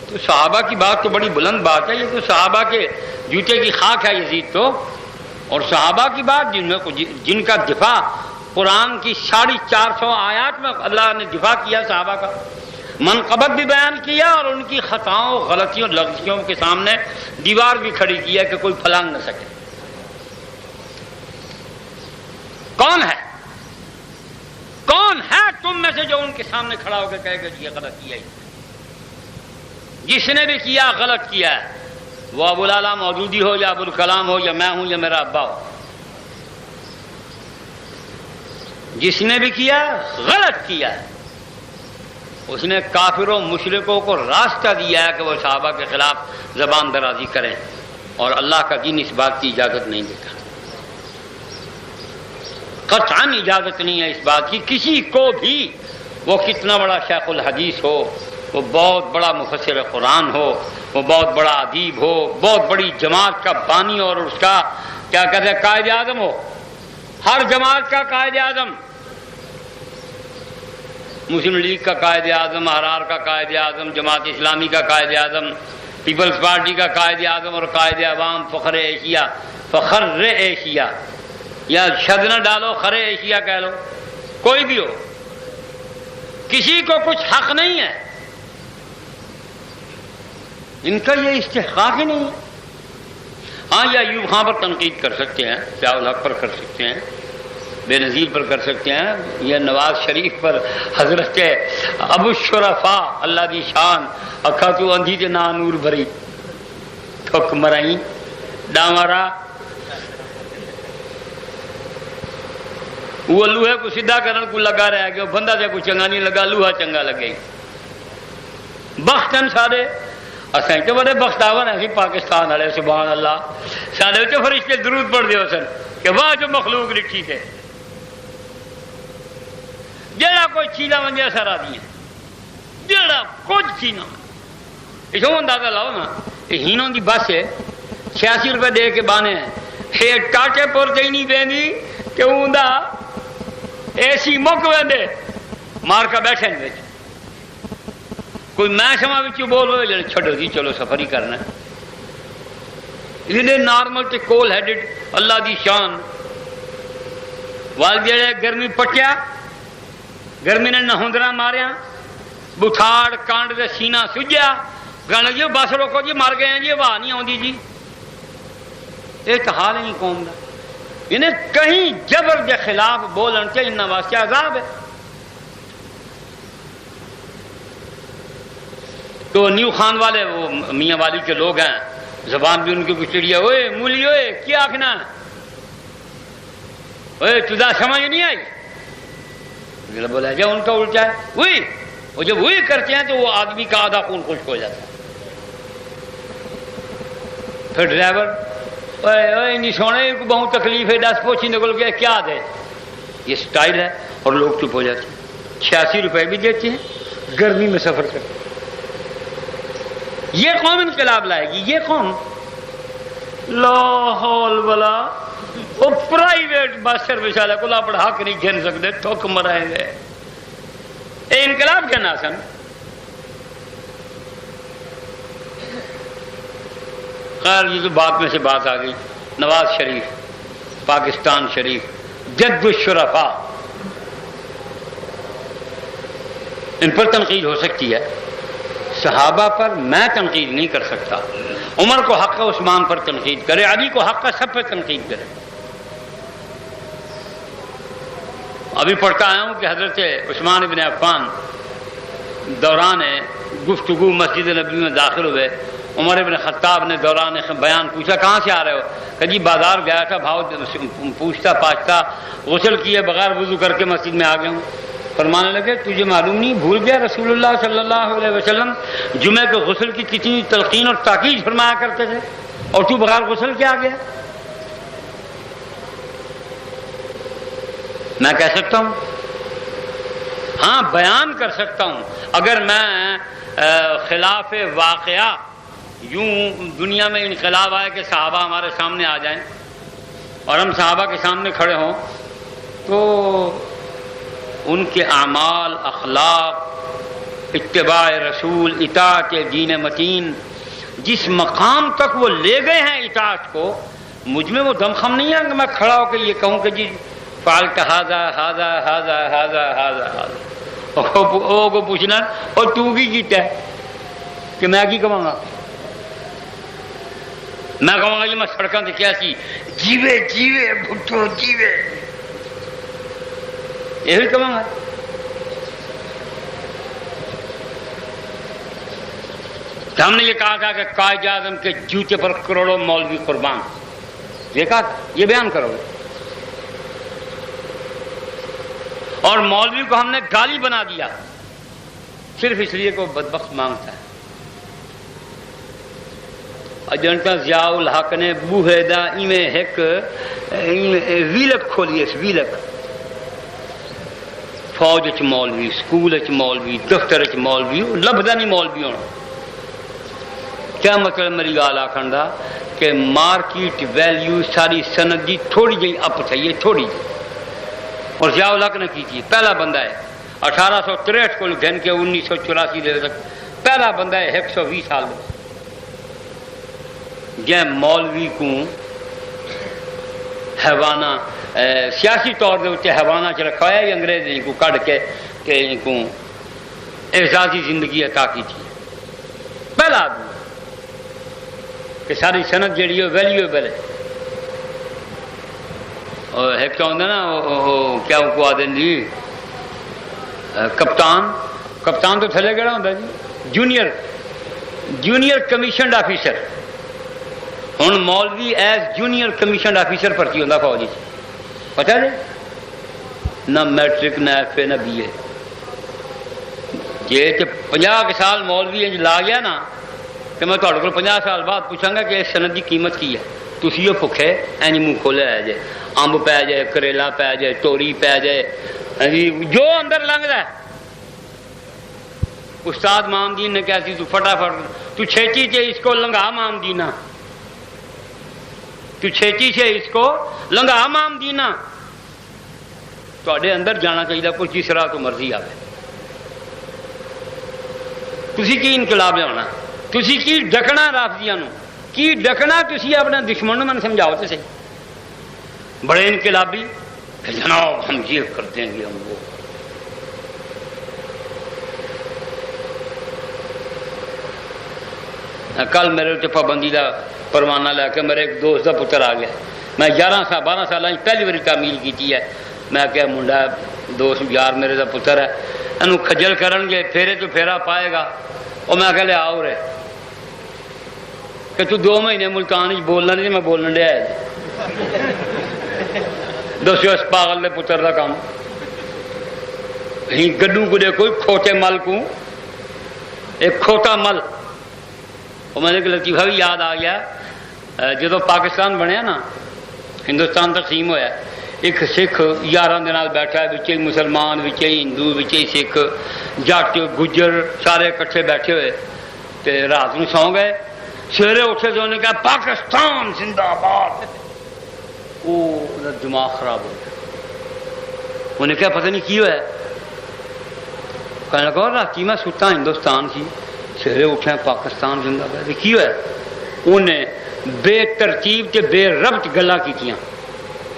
تو صحابہ کی بات تو بڑی بلند بات ہے. یہ تو صحابہ کے جوتے کی خاک ہے یزید تو. اور صحابہ کی بات جن کا دفاع قرآن کی 450 آیات میں اللہ نے دفاع کیا صحابہ کا، منقبت بھی بیان کیا اور ان کی خطاؤں، غلطیوں، لغزشوں کے سامنے دیوار بھی کھڑی کی ہے کہ کوئی پھلانگ نہ سکے. کون ہے تم میں سے جو ان کے سامنے کھڑا ہو کے کہے گا یہ غلط کیا ہی؟ جس نے بھی کیا غلط کیا ہے، وہ ابو الاعلیٰ مودودی ہو یا ابو الکلام ہو یا میں ہوں یا میرا ابا ہو. جس نے بھی کیا غلط کیا ہے، اس نے کافروں مشرکوں کو راستہ دیا ہے کہ وہ صحابہ کے خلاف زبان درازی کریں، اور اللہ کا دین اس بات کی اجازت نہیں دیتا. قطعاً اجازت نہیں ہے اس بات کی. کسی کو بھی، وہ کتنا بڑا شیخ الحدیث ہو، وہ بہت بڑا مفسر قرآن ہو، وہ بہت بڑا ادیب ہو، بہت بڑی جماعت کا بانی اور اس کا کیا کہتے ہیں قائد اعظم ہو، ہر جماعت کا قائد اعظم، مسلم لیگ کا قائد اعظم، احرار کا قائد اعظم، جماعت اسلامی کا قائد اعظم، پیپلز پارٹی کا قائد اعظم اور قائد عوام، فخر ایشیا یا شد نہ ڈالو خر ایشیا کہہ لو، کوئی بھی ہو، کسی کو کچھ حق نہیں ہے. ان کا یہ استحقاق ہی نہیں ہے. ہاں یا ایوب خان پر تنقید کر سکتے ہیں، ضیاء الحق پر کر سکتے ہیں، بے نظیر پر کر سکتے ہیں، یا نواز شریف پر، حضرت ابو الشرفاء اللہ دی شان اکھا تو اندھی تے نا نور بھری ٹھک مرائی ڈامارا. وہ لوہے کو سیدھا کرن کو لگا رہا کہ وہ بندہ تے کو چنگا نہیں لگا، لوہا چنگا لگے. بختن سارے اساں تے بڑے بختاور ہیں پاکستان والے، سبحان اللہ. سارے تے فرشتے درود پڑھ دیو سن کہ واہ جو مخلوق ڈٹھی تے جڑا کوئی چیلا ونجے سارا دی جڑا کچھ چینا اسو اندازہ لاؤ نا. ہینوں دی بس ہے 86 روپے دے کے بانے ہیں، یہ ٹاٹے پور تے نہیں پیندی کہ اوندا اے سی مک ویندے مار کا بیٹھے وچ کوئی میں سما وچ بول رہے چھڈو جی چلو سفر ہی کرنا. یہ نارمل تے کول ہیڈڈ اللہ دی شان وال جڑے گرمی پٹیا، گرمی نے نہندرا ماریا، بخار کانڈ دے سینہ سجیا، گانا جی بس روکو جی مر گئے ہیں جی، واہ نہیں آتی جی. یہ تو حال نہیں قوم کا. انہیں کہیں جبر کے خلاف بولن کے ان واسطے عذاب ہے. تو نیو خان والے وہ میاں والی کے لوگ ہیں، زبان بھی ان کی کچھ چڑیا، اوے مولی اوے کیا آخنا، اوے تجھے سمجھ نہیں آئی. بولا جا ان کا الٹا ہے وہی، وہ جب وہی کرتے ہیں تو وہ آدمی کا آدھا خون خشک ہو جاتا ہے. پھر ڈرائیور نہیں سونے کو بہت تکلیف ہے، 10 پوچھی نکل گیا کیا دے، یہ سٹائل ہے اور لوگ چپ ہو جاتے ہیں۔ 86 روپے بھی دیتے ہیں، گرمی میں سفر کرتے ہیں۔ یہ کون انقلاب لائے گی؟ یہ کون؟ لا حول ولا، وہ پرائیویٹ بس سروس والے کو اپنا حق نہیں گن سکتے، ٹھوک مرائیں گے۔ اے انقلاب کہنا سن۔ خیر یہ تو بات میں سے بات آ گئی۔ نواز شریف، پاکستان شریف، جد الشرفاء، ان پر تنقید ہو سکتی ہے، صحابہ پر میں تنقید نہیں کر سکتا۔ عمر کو حق ہے عثمان پر تنقید کرے، علی کو حق ہے سب پر تنقید کرے۔ ابھی پڑھتا آیا ہوں کہ حضرت عثمان ابن عفان دوران گفتگو مسجد نبوی میں داخل ہوئے، عمر ابن خطاب نے دوران بیان پوچھا کہاں سے آ رہے ہو؟ کہ جی بازار گیا تھا، بھاؤ پوچھتا پاچھتا غسل کیے بغیر وضو کر کے مسجد میں آ گیا ہوں۔ فرمانے لگے تجھے معلوم نہیں، بھول گیا رسول اللہ صلی اللہ علیہ وسلم جمعے کے غسل کی کتنی تلقین اور تاکید فرمایا کرتے تھے، اور تو بغیر غسل کے آ گیا؟ میں کہہ سکتا ہوں، ہاں بیان کر سکتا ہوں، اگر میں خلاف واقعہ یوں دنیا میں انقلاب آئے کہ صحابہ ہمارے سامنے آ جائیں اور ہم صحابہ کے سامنے کھڑے ہوں تو ان کے اعمال، اخلاق، اتباع رسول، اطاعت دین متین، جس مقام تک وہ لے گئے ہیں اطاعت کو، مجھ میں وہ دم خم نہیں ہے کہ میں کھڑا ہو کے یہ کہوں کہ جی فعلت ھذا ھذا ھذا ھذا ھذا ھذا، وہ کو پوچھنا اور تو کی کیتا ہے کہ میں کی کہوں گا؟ میں کہوں گا یہ میں سڑکوں سے کیا سی جیوے جیوے بھٹو جیوے، یہی کہوں گا۔ ہم نے یہ کہا تھا کہ قائد اعظم کے جوتے پر کروڑوں مولوی قربان، یہ کہا یہ بیان کرو گے، اور مولوی کو ہم نے گالی بنا دیا صرف اس لیے کہ وہ بدبخت مانگتا ہے۔ اجنتا ضیاء الحق نے بوہے دا ایویں ایک ویلک کھولی، اس ویلک فوج چ مولوی، سکول چ مولوی، دفتر چ مولوی، لبدا نہیں مولوی ہونا۔ کیا مطلب میری گال آخر دا کہ مارکیٹ ویلیو ساری سند دی تھوڑی جی اپ تھی، تھوڑی جی، اور ضیاء الحق نے کی تھی، پہلا بندہ ہے 1863 کو گھن کے 1984 دے تک پہلا بندہ ہے 120 سال میں جے مولوی کو حیوانہ سیاسی طور دے اتنے حیوانہ چ رکھا ہے، انگریز کو کڈ کے کہ ان کو اعزازی زندگی عطا کی تھی، پہلا آدمی کہ ساری صنعت جیڑی ہے ویلیویبل ہے۔ اور ایک تو ہوتا نا کیا کو آدھے جی کپتان تو تھلے کہڑا ہوتا جی جونیئر کمیشنڈ آفیسر، ہوں مولوی ایز جونیئر کمیشنڈ آفیسر بھرتی ہوتا فوج، پتا جی نہ میٹرک نہ ایف اے نہ بی اے، جی 50 سال مولوی انج لا گیا نا تو میں تھوڑے کو 50 سال بعد پوچھاں گا کہ اس صنعت کی قیمت کی ہے، تھی وہ بھوکے اینج منہ کھولے آ جائے، امب پی جائے، کریلا پی جائے، توری پی جائے، جو اندر لنگتا ہے۔ استاد مامدین نے کہا سی تو فٹافٹ تو چھیتی سے اس کو لنگا مامدینا، تو چھیتی سے اس کو لنگا مامدینا، تھوڑے اندر جانا چاہیے کوئی جس طرح تو مرضی آئے، تسی کی انقلاب لیا، تسی کی ڈکنا رافضیاں نو، کی ڈکنا تسی اپنے دشمن میں سمجھاؤ تو صحیح، بڑے انقلابی کہ جناب ہم یہ کر دیں گے، ہم وہ۔ کل میرے اتنے پابندی کا پروانہ لے کے میرے ایک دوست کا پتر آ گیا، میں 12 سال پہلی باری تعمیل کی ہے، میں کیا منڈا دوست یار میرے کا پتر ہے، یہ کھجل کرن گے، پھیرے تو پھیرا پائے گا، اور میں کہ لیا آؤ رہے کہ تو 2 مہینے ملتان بولنا نہیں، میں بولن دیا ہے، دسو اس پاگل نے پتر کا کام، گڈو کو دیکھو کھوٹے مل کو ایک کھوٹا مل، اور میں نے لطیفہ بھی یاد آ گیا جدو پاکستان بنیا نا، ہندوستان تقسیم ہویا، ایک سکھ 11 دن بیٹھا ہے، بچے مسلمان، بچے ہندو، بچے سکھ، جٹ گجر سارے کٹھے بیٹھے ہوئے، تے رات میں سو گئے، سویرے اٹھے تو انہوں نے کہا پاکستان زندہ باد۔ وہ دماغ خراب ہو گیا، انہیں کہا پتہ نہیں کی ہوا ہے، کہنے لگا رات میں ستا ہندوستان سی، سویرے اٹھے پاکستان زندہ باد، کی ہوا ہے؟ انہیں بے ترتیب تے بے ربط گلاں کیتیاں،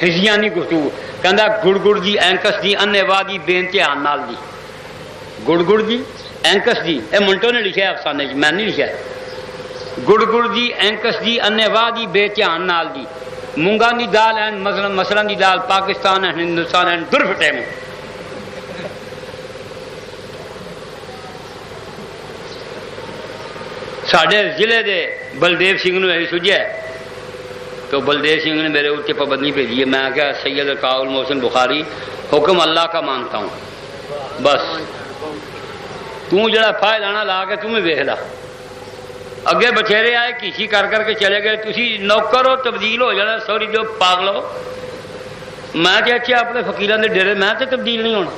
ہزیانی گفتگو، کہندا گڑ گڑ دی اینکس دی انے وادی بے امتحان نال دی، گڑ گڑ دی اینکس دی، اے منٹو نے لکھا ہے افسانے میں نہیں لکھا ہے، گڑ گڑ دی اینکس دی انے وادی بے امتحان نال دی، مونگان دی دال ہیں مثلا دی دال پاکستان ہے ہندوستان ہے درف ٹائم۔ ساڈے ضلع دے بلدیو سنگھ نو یہی سوجیا تو بلدیو سنگھ نے میرے اوپر پابندی بھیجی ہے، میں کہا سید القاء المحسن بخاری حکم اللہ کا مانتا ہوں، بس تو جڑا فائل آنا لا کے تمہیں ویکھ لا، اگے بچھیرے آئے کسی کر کر کے چلے گئے، تسی نوکر ہو تبدیل ہو جانا، سوری جو پاگل ہو، میں کہ اچھا اپنے فقیراں دے ڈیرے میں تے تبدیل نہیں ہونا،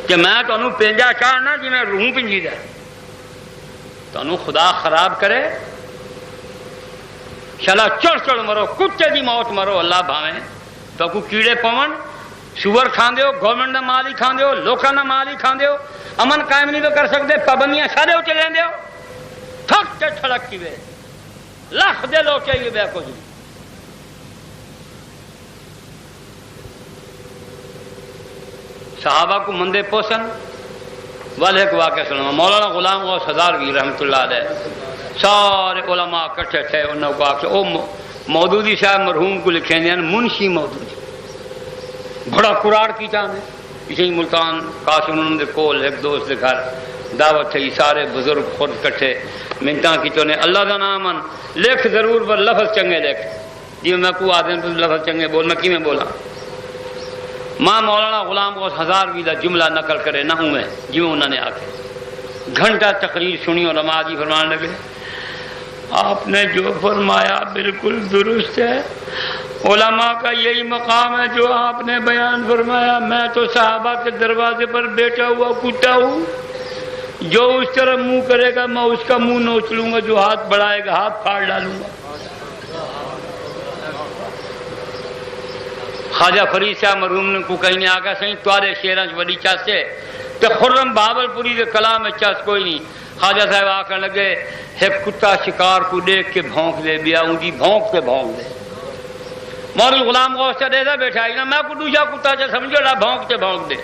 کہ میں تمہیں پینجا چاڑنا جی میں روح پنجی دا، تمہیں خدا خراب کرے، شلا چڑ چڑ مرو، کتے دی موت مرو، اللہ بھاویں تو کو کیڑے پون، سور کھاندے ہو، گورنمنٹ دا مال ہی کھاندے ہو، لوکاں دا مال ہی کھاندے ہو، امن قائم نہیں تو کر سکتے، پابندیاں سارے اتنے لیندے ہو، تھک تے ٹھڑک کی وے لکھ دے لو چاہیے بے کچھ نہیں۔ صحابہ کو مندے پوسن والے ایک واقعہ سنوا، مولانا غلام غوث ہزاروی رحمۃ اللہ علیہ سارے علماء کٹھے تھے، انہوں کو آخر او مودودی صاحب مرحوم کو لکھیں دیں منشی مودودی، بڑا قرار کی چاہنے اسی ملتان قاسم انہوں نے کول ایک دوست دے گھر دعوت تھی، سارے بزرگ خود کٹھے منتاں کی تو نے اللہ دا نام من لکھ ضرور پر لفظ چنگے لکھ، جی میں کو آدھیں تو لفظ چنگے بول، میں کی میں بولا، ماں مولانا غلام غوث ہزاروی دا جملہ نقل کرے نہ ہوں میں جی انہوں نے آکے گھنٹہ تقریر سنی اور نماز ہی فرمانے لگے، آپ نے جو فرمایا بالکل درست ہے، علماء کا یہی مقام ہے جو آپ نے بیان فرمایا، میں تو صحابہ کے دروازے پر بیٹھا ہوا کتا ہوں، جو اس طرح منہ کرے گا میں اس کا منہ نوچ لوں گا، جو ہاتھ بڑھائے گا ہاتھ پھاڑ ڈالوں گا۔ خواجہ فرید صاحب مرحوم نے کو کہیں آگا سہیں توارے شیران وڈی چاس ہے تو خرم بابل پوری کے کلام میں چاس کوئی نہیں، خواجہ صاحب آکر لگے ایک کتا شکار کو دیکھ کے بھونک دے، بیا ان کی بھونک سے بھونک دے، مولانا غلام غوث سے دے دا بیٹھا ہی نا میں کو دوسرا کتا سے سمجھو رہا بھونک سے بھونک دے،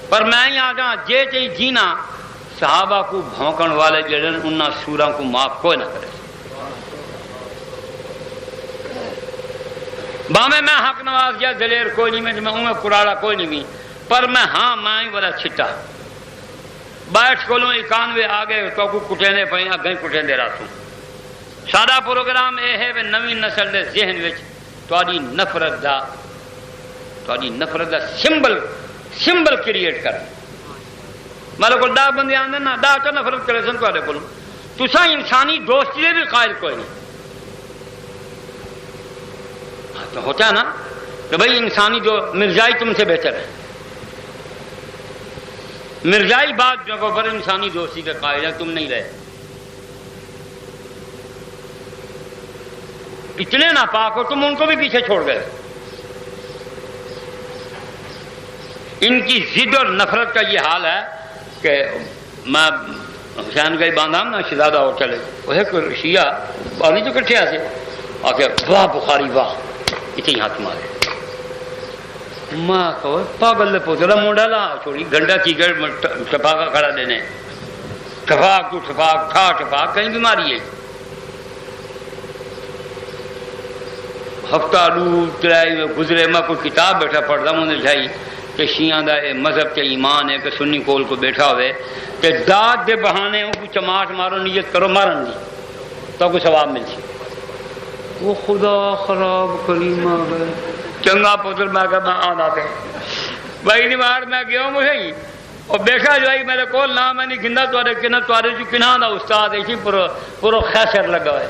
پر میں ہی آگا جے چاہی جینا صحابہ کو بھونکن والے جڑن انہاں سوراں کو معاف کوئی نہ کرے، باہمیں میں حق نواز گیا دلیر کوئی نہیں، میں ہوں قرارہ کوئی نہیں بھی، پر میں ہاں میں ہی بڑا چھٹا بیٹھ کولوں 91 آگے تو کو کٹینے پہنے گئیں کٹینے راتوں، سادہ پروگرام اے ہے نوی نسل دے ذہن وچ تواڈی نفرت دا سمبل کریٹ کر، میرے کو 10 بندے آندے نا 10 تو نفرت کرے سن تواڈے کولوں، تساں انسانی دوستی دے بھی قائل کوئی نہیں، تو ہوتا ہے نا کہ بھائی انسانی جو مرزائی تم سے بہتر ہے، مرزائی بات جگہ پر انسانی دوستی کے قائل ہے، تم نہیں رہے، اتنے ناپاک ہو تم ان کو بھی پیچھے چھوڑ گئے، ان کی ضد اور نفرت کا یہ حال ہے کہ میں حسین گئی باندھا نا شہزادہ اور چلے وہ شیعہ باندھی تو کٹھے آسے آ کے واہ بخاری واہ اتنی ہاتھ مارے، ماں کو پاگل دے پوترا مونڈا لا چھوڑی گھنٹہ کی گڑ ٹپاکا کھڑا دینے، ٹپاک تو ٹپاک کھا ٹپاک کہیں بیماری ہے، ہفتہ دو ترائی گزرے میں کوئی کتاب بیٹھا پڑھتا ہوں نے جائی کہ شیعہ دا مذہب تے ایمان ہے کہ سنی کول کو بیٹھا ہوئے کہ داد دے بہانے ان کو چماٹ مارو نیت کرو مارن دی تو کوئی ثواب مل سی، وہ خدا خراب کریم چنگا پتر میں کہا میں آنا پہ بھائی نہیں مار میں گیا ہوں مجھے اور بیٹھا جو ہے میرے کو نہ میں نہیں گندا تارے کنا تارے جو کنا دا استاد ایسی پورو خیسر لگا ہے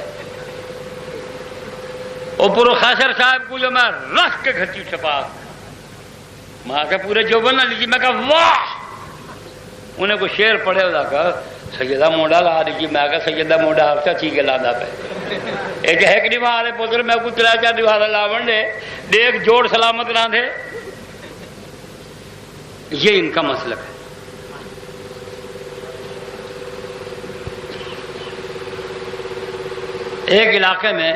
اور پورو خیسر صاحب کو جو میں رکھ کے گھٹی چھپا میں کہ پورے جوبن نہ لیجیے میں کہا واہ انہیں کو شعر پڑھے ہوتا کہا سیدہ موڈا لا دیجیے میں کہا سیدہ موڈا آپ چاچی کے لادا پہ ایک ہے کہ دیوارے پوتر میں کو تلا چار دیوارے لاون دے دیکھ جوڑ سلامت نہ تھے. یہ ان کا مسلک ہے. ایک علاقے میں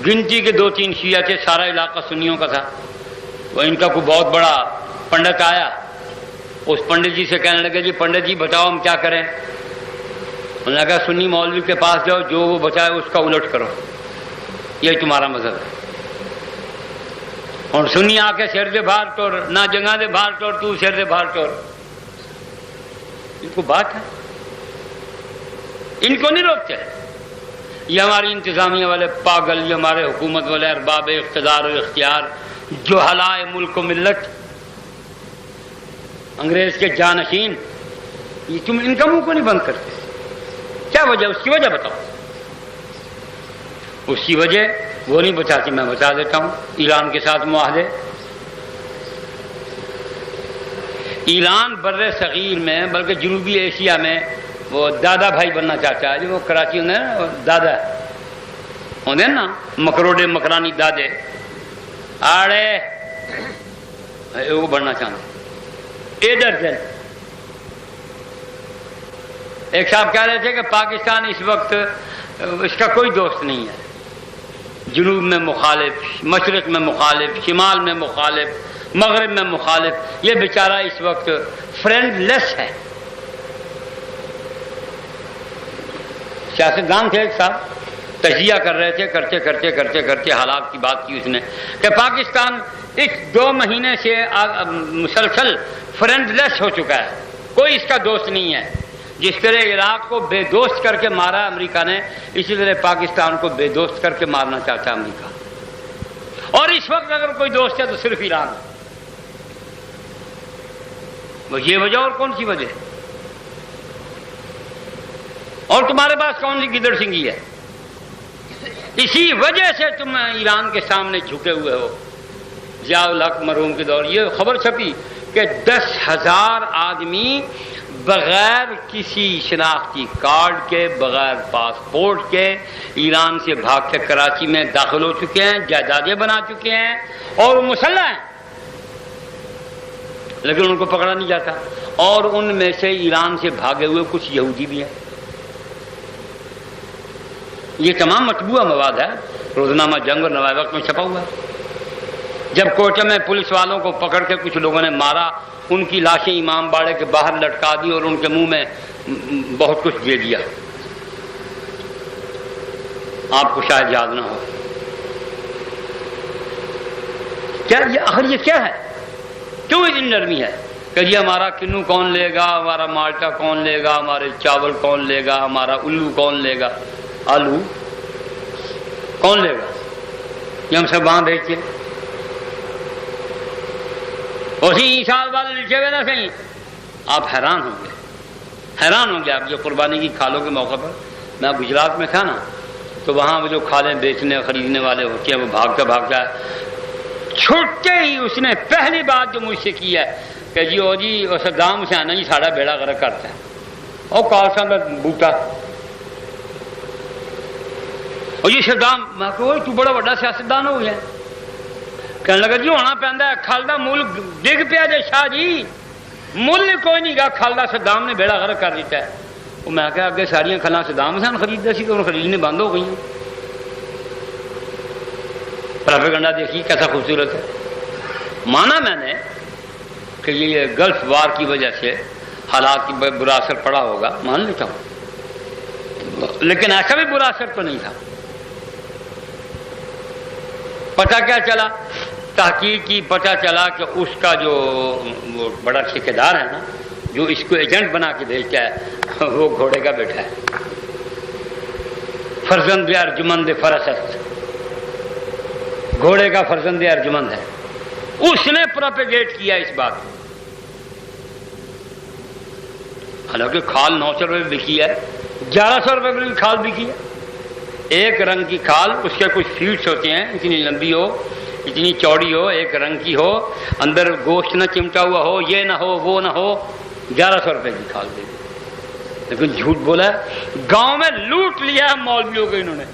گنتی کے 2-3 شیعہ تھے, سارا علاقہ سنیوں کا تھا. وہ ان کا کوئی بہت بڑا پنڈت آیا, اس پنڈت جی سے کہنے لگے جی پنڈت جی بتاؤ ہم کیا کریں. انہوں نے کہا سنی مولوی کے پاس جاؤ, جو وہ بتائے اس کا الٹ کرو, یہی تمہارا مذہب ہے. اور سنی آ کے سر دے باہر ٹور, نہ جگہ دے باہر ٹور, تو سر دے باہر ٹور. ان کو بات ہے, ان کو نہیں روکتے. یہ ہماری انتظامیہ والے پاگل, یہ ہمارے حکومت والے ارباب اقتدار و اختیار, جو ہلائے ملک و ملت, انگریز کے جانشین, یہ تم ان کا منہ کو نہیں بند کرتے. کیا وجہ, اس کی وجہ بتاؤ. اس کی وجہ وہ نہیں بتاتی, میں بتا دیتا ہوں. ایران کے ساتھ معاہدے, ایران بر صغیر میں بلکہ جنوبی ایشیا میں وہ دادا بھائی بننا چاہتا ہے. جو وہ کراچی ہوتے ہیں نا, دادا ہوتے ہیں نا, مکروڑے مکرانی دادے آڑے, وہ بننا چاہتے. ایڈرزن ایک صاحب کہہ رہے تھے کہ پاکستان اس وقت اس کا کوئی دوست نہیں ہے. جنوب میں مخالف, مشرق میں مخالف, شمال میں مخالف, مغرب میں مخالف. یہ بیچارہ اس وقت فرینڈ لیس ہے. سیاستدان تھے ایک صاحب, تجزیہ کر رہے تھے, کرتے کرتے کرتے کرتے حالات کی بات کی اس نے کہ پاکستان اس 2 مہینے سے مسلسل فرینڈ لیس ہو چکا ہے, کوئی اس کا دوست نہیں ہے. جس طرح عراق کو بے دوست کر کے مارا امریکہ نے, اسی طرح پاکستان کو بے دوست کر کے مارنا چاہتا ہے امریکہ. اور اس وقت اگر کوئی دوست ہے تو صرف ایران. وہ یہ وجہ, اور کون سی وجہ؟ اور تمہارے پاس کون سی گدڑ سنگھی ہے؟ اسی وجہ سے تم ایران کے سامنے جھکے ہوئے ہو. ضیاء الحق مرحوم کے دور یہ خبر چھپی کہ 10,000 آدمی بغیر کسی شناختی کارڈ کے, بغیر پاسپورٹ کے ایران سے بھاگ کے کراچی میں داخل ہو چکے ہیں, جائیدادیں بنا چکے ہیں اور مسلح ہیں, لیکن ان کو پکڑا نہیں جاتا. اور ان میں سے ایران سے بھاگے ہوئے کچھ یہودی بھی ہیں. یہ تمام مطبوعہ مواد ہے, روزنامہ جنگ اور نوائے وقت میں چھپا ہوا ہے. جب کوئٹہ میں پولیس والوں کو پکڑ کے کچھ لوگوں نے مارا, ان کی لاشیں امام باڑے کے باہر لٹکا دی اور ان کے منہ میں بہت کچھ دے دیا. آپ کو شاید یاد نہ ہو. کیا یہ آخر یہ کیا ہے؟ کیوں اتنی نرمی ہے کہ یہ ہمارا کنو کون لے گا, ہمارا مالٹا کون لے گا, ہمارے چاول کون لے گا, ہمارا الو کون لے گا, آلو کون لے گا, یہ ہم سب وہاں بھیجتے. اسی سال والے لکھے ہوئے نا صحیح, آپ حیران ہوں گے, حیران ہوں گے آپ. یہ قربانی کی کھالوں کے موقع پر میں گجرات میں تھا نا, تو وہاں وہ جو کھالیں بیچنے خریدنے والے ہوتے ہیں وہ بھاگتا ہے. چھٹتے ہی اس نے پہلی بات جو مجھ سے کی ہے کہ جی او جی صدام حسین جی ساڑا بیڑا غرق کرتا ہے. اور کالسا میں بوٹا, اور یہ صدام, میں کہ تو بڑا بڑا سیاستدان ہو گیا. کہنے لگا جی ہونا پہنتا ہے, کھال دا مل ڈگ پیا جے شاہ جی, مل کوئی نہیں گا, کھال دا صدام نے بیڑا غرق کر دیتا ہے. وہ میں کہا اگے ساریاں کھالاں صدام حسین خریدتے سی, تو خریدنے بند ہو گئی. پروپیگنڈا دیکھیے کیسا خوبصورت ہے. مانا میں نے کہ یہ گلف وار کی وجہ سے حالات کی برا اثر پڑا ہوگا, مان لیتا ہوں, لیکن ایسا بھی برا اثر تو نہیں تھا. پتہ کیا چلا, تحقیق کی, پتہ چلا کہ اس کا جو وہ بڑا ٹھیکیدار ہے نا, جو اس کو ایجنٹ بنا کے بھیجتا ہے, وہ گھوڑے کا بیٹا ہے, فرزند ارجمند فرست, گھوڑے کا فرزند ارجمند ہے. اس نے پروپیگیٹ کیا اس بات کو. حالانکہ کھال 900 روپے بکی ہے، 1100 روپے پر بھی کھال بکی ہے. ایک رنگ کی کھال، اس کے کچھ فیٹس ہوتے ہیں، اتنی لمبی ہو، اتنی چوڑی ہو، ایک رنگ کی ہو، اندر گوشت نہ چمٹا ہوا ہو، یہ نہ ہو وہ نہ ہو، 1100 روپے کی کھال دے دی. لیکن جھوٹ بولا ہے. گاؤں میں لوٹ لیا ہے مولویوں کو، انہوں نے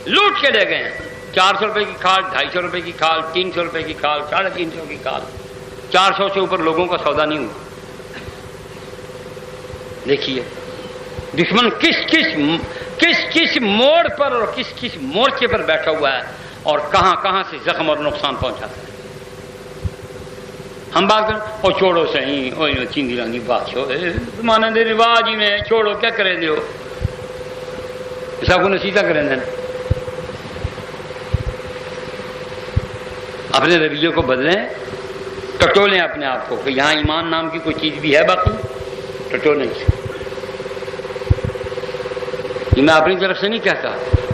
لوٹ کے لے گئے ہیں. 400 روپے کی کھال، 250 روپے کی کھال، 300 روپے کی کھال، 350 کی کھال. 400 سے اوپر لوگوں کا سودا نہیں ہوا. دیکھیے دشمن کس موڑ پر اور کس مورچے پر بیٹھا ہوا ہے اور کہاں کہاں سے زخم اور نقصان پہنچاتا ہے. ہم بات کریں اور چھوڑو صحیح چیندی رنگی بات مانند رواج ہی میں چھوڑو، کیا کریں دے ہو سب کو نصیحت کریں دیں. اپنے رویے کو بدلیں، ٹٹولیں اپنے آپ کو کہ یہاں ایمان نام کی کوئی چیز بھی ہے، باقی ٹٹولیں. یہ میں اپنی طرف سے نہیں کہتا،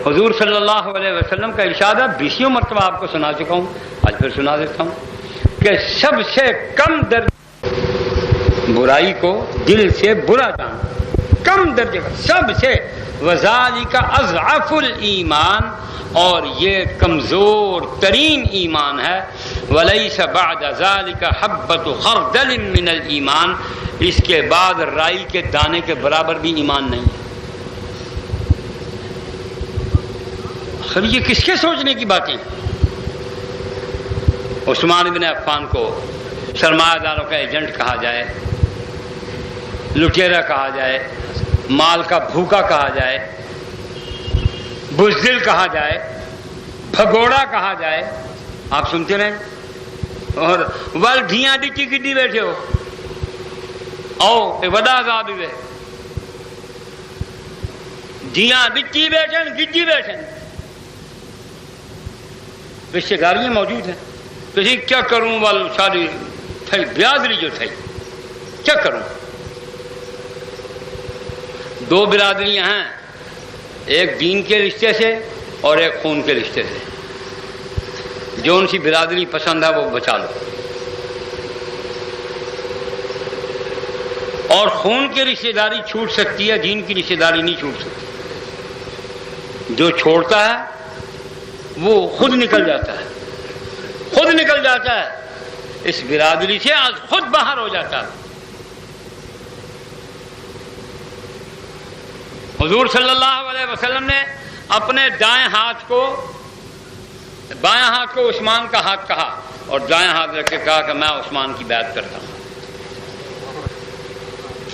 حضور صلی اللہ علیہ وسلم کا ارشاد ہے، 20 مرتبہ آپ کو سنا چکا ہوں، آج پھر سنا دیتا ہوں کہ سب سے کم درجے برائی کو دل سے برا جان، کم درجے کا سب سے، وذالک اضعف الایمان، اور یہ کمزور ترین ایمان ہے. ولیس بعد ذالک حبۃ خردل من الایمان، اس کے بعد رائی کے دانے کے برابر بھی ایمان نہیں ہے. آخر یہ کس کے سوچنے کی باتیں؟ عثمان بن عفان کو سرمایہ داروں کا ایجنٹ کہا جائے، لٹیرا کہا جائے، مال کا بھوکا کہا جائے، بزدل کہا جائے، بھگوڑا کہا جائے، آپ سنتے رہیں. اور ول دھیاں ڈچی گڈی بیٹھے ہو او وڈا عذاب ہوئے، دھیاں ڈچی بیٹھن گڈی بیٹھن. رشتہ داریاں موجود ہیں. تو جی کیا کروں، وال ساری تھئی برادری جو تھئی کیا کروں. دو برادریاں ہیں، ایک دین کے رشتے سے اور ایک خون کے رشتے سے. جو ان سی برادری پسند ہے وہ بچا لو، اور خون کی رشتہ داری چھوٹ سکتی ہے، دین کی رشتہ داری نہیں چھوٹ سکتی. جو چھوڑتا ہے وہ خود نکل جاتا ہے، خود نکل جاتا ہے اس برادری سے، آج خود باہر ہو جاتا ہے. حضور صلی اللہ علیہ وسلم نے اپنے دائیں ہاتھ کو بائیں ہاتھ کو عثمان کا ہاتھ کہا اور دائیں ہاتھ رکھ کے کہا کہ میں عثمان کی بیعت کرتا ہوں،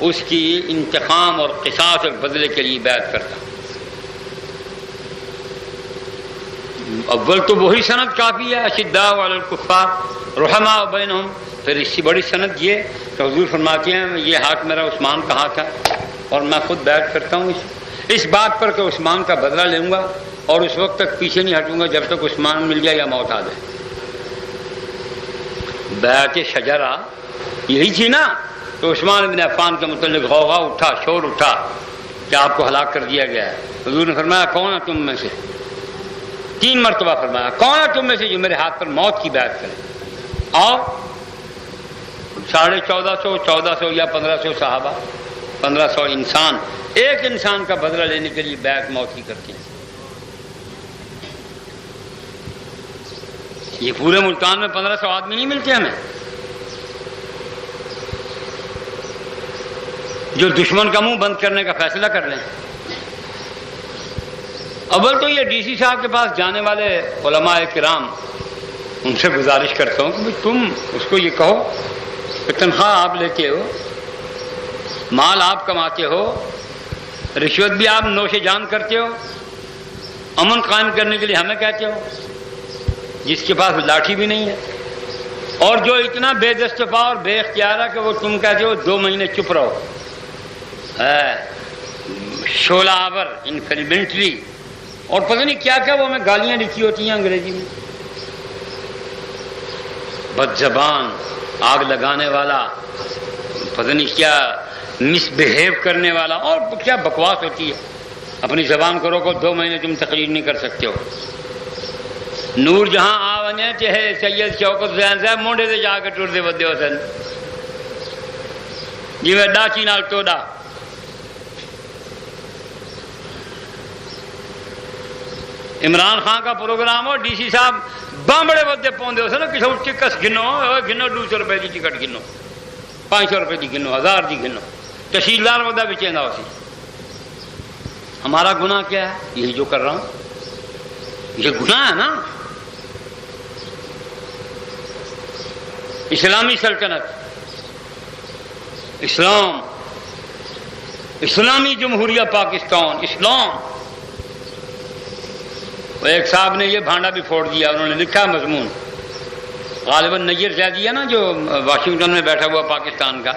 اس کی انتقام اور قصاص اور بدلے کے لیے بیعت کرتا ہوں. اول تو وہی سند کافی ہے، اشداء علی الکفار رحماء بینہم. پھر اس سے بڑی سند یہ کہ حضور فرماتے ہیں یہ ہاتھ میرا عثمان کا ہاتھ ہے اور میں خود بیعت کرتا ہوں اس بات پر کہ عثمان کا بدلہ لوں گا اور اس وقت تک پیچھے نہیں ہٹوں گا جب تک عثمان مل جائے یا موت آ جائے. بیعت شجرہ یہی تھی نا. تو عثمان بن عفان کے متعلق غوغا اٹھا، شور اٹھا کہ آپ کو ہلاک کر دیا گیا ہے. حضور نے فرمایا کون ہے تم میں سے؟ 3 مرتبہ فرمایا کون ہے تم میں سے جو میرے ہاتھ پر موت کی بیعت کرے؟ اور 1450 1400 یا 1500 صحابہ، 1500 انسان ایک انسان کا بدلہ لینے کے لیے بیعت موت کی کرتے ہیں. یہ پورے ملتان میں 1500 آدمی نہیں ملتے ہمیں جو دشمن کا منہ بند کرنے کا فیصلہ کر لیں. اول تو یہ ڈی سی صاحب کے پاس جانے والے علماء کرام، ان سے گزارش کرتا ہوں کہ تم اس کو یہ کہو کہ تنخواہ آپ لیتے ہو، مال آپ کماتے ہو، رشوت بھی آپ نوش جان کرتے ہو، امن قائم کرنے کے لیے ہمیں کہتے ہو، جس کے پاس لاٹھی بھی نہیں ہے، اور جو اتنا بے دستفا اور بے اختیار ہے کہ وہ تم کہتے ہو 2 مہینے چپ رہو. شولہ آور انفلیمنٹری اور پتہ نہیں کیا کیا وہ ہمیں گالیاں لکھی ہوتی ہیں انگریزی میں. بد زبان، آگ لگانے والا، پتہ نہیں کیا مس بہیو کرنے والا، اور کیا بکواس ہوتی ہے. اپنی زبان کو روکو، 2 مہینے تم تقریر نہیں کر سکتے ہو. نور جہاں آ ونے چاہے سید شوکت حسین صاحب مونڈے سے جا کے ٹر دے ودے ہو سن. جی ڈاچی نال ٹوڈا عمران خان کا پروگرام ہو ڈی سی صاحب بامبڑے بدے پوندے ہو سن کسی ٹکس گنو گنو 200 روپے کی ٹکٹ گنو 500 روپے کی گنو 1000 کی گنو تحصیلدار ودا بچیندا ہو سی ہمارا گناہ کیا ہے یہی جو کر رہا ہوں یہ گناہ ہے نا اسلامی سلطنت اسلام اسلامی جمہوریہ پاکستان اسلام ایک صاحب نے یہ بھانڈا بھی پھوڑ دیا انہوں نے لکھا مضمون غالباً نیر زیدی ہے نا جو واشنگٹن میں بیٹھا ہوا پاکستان کا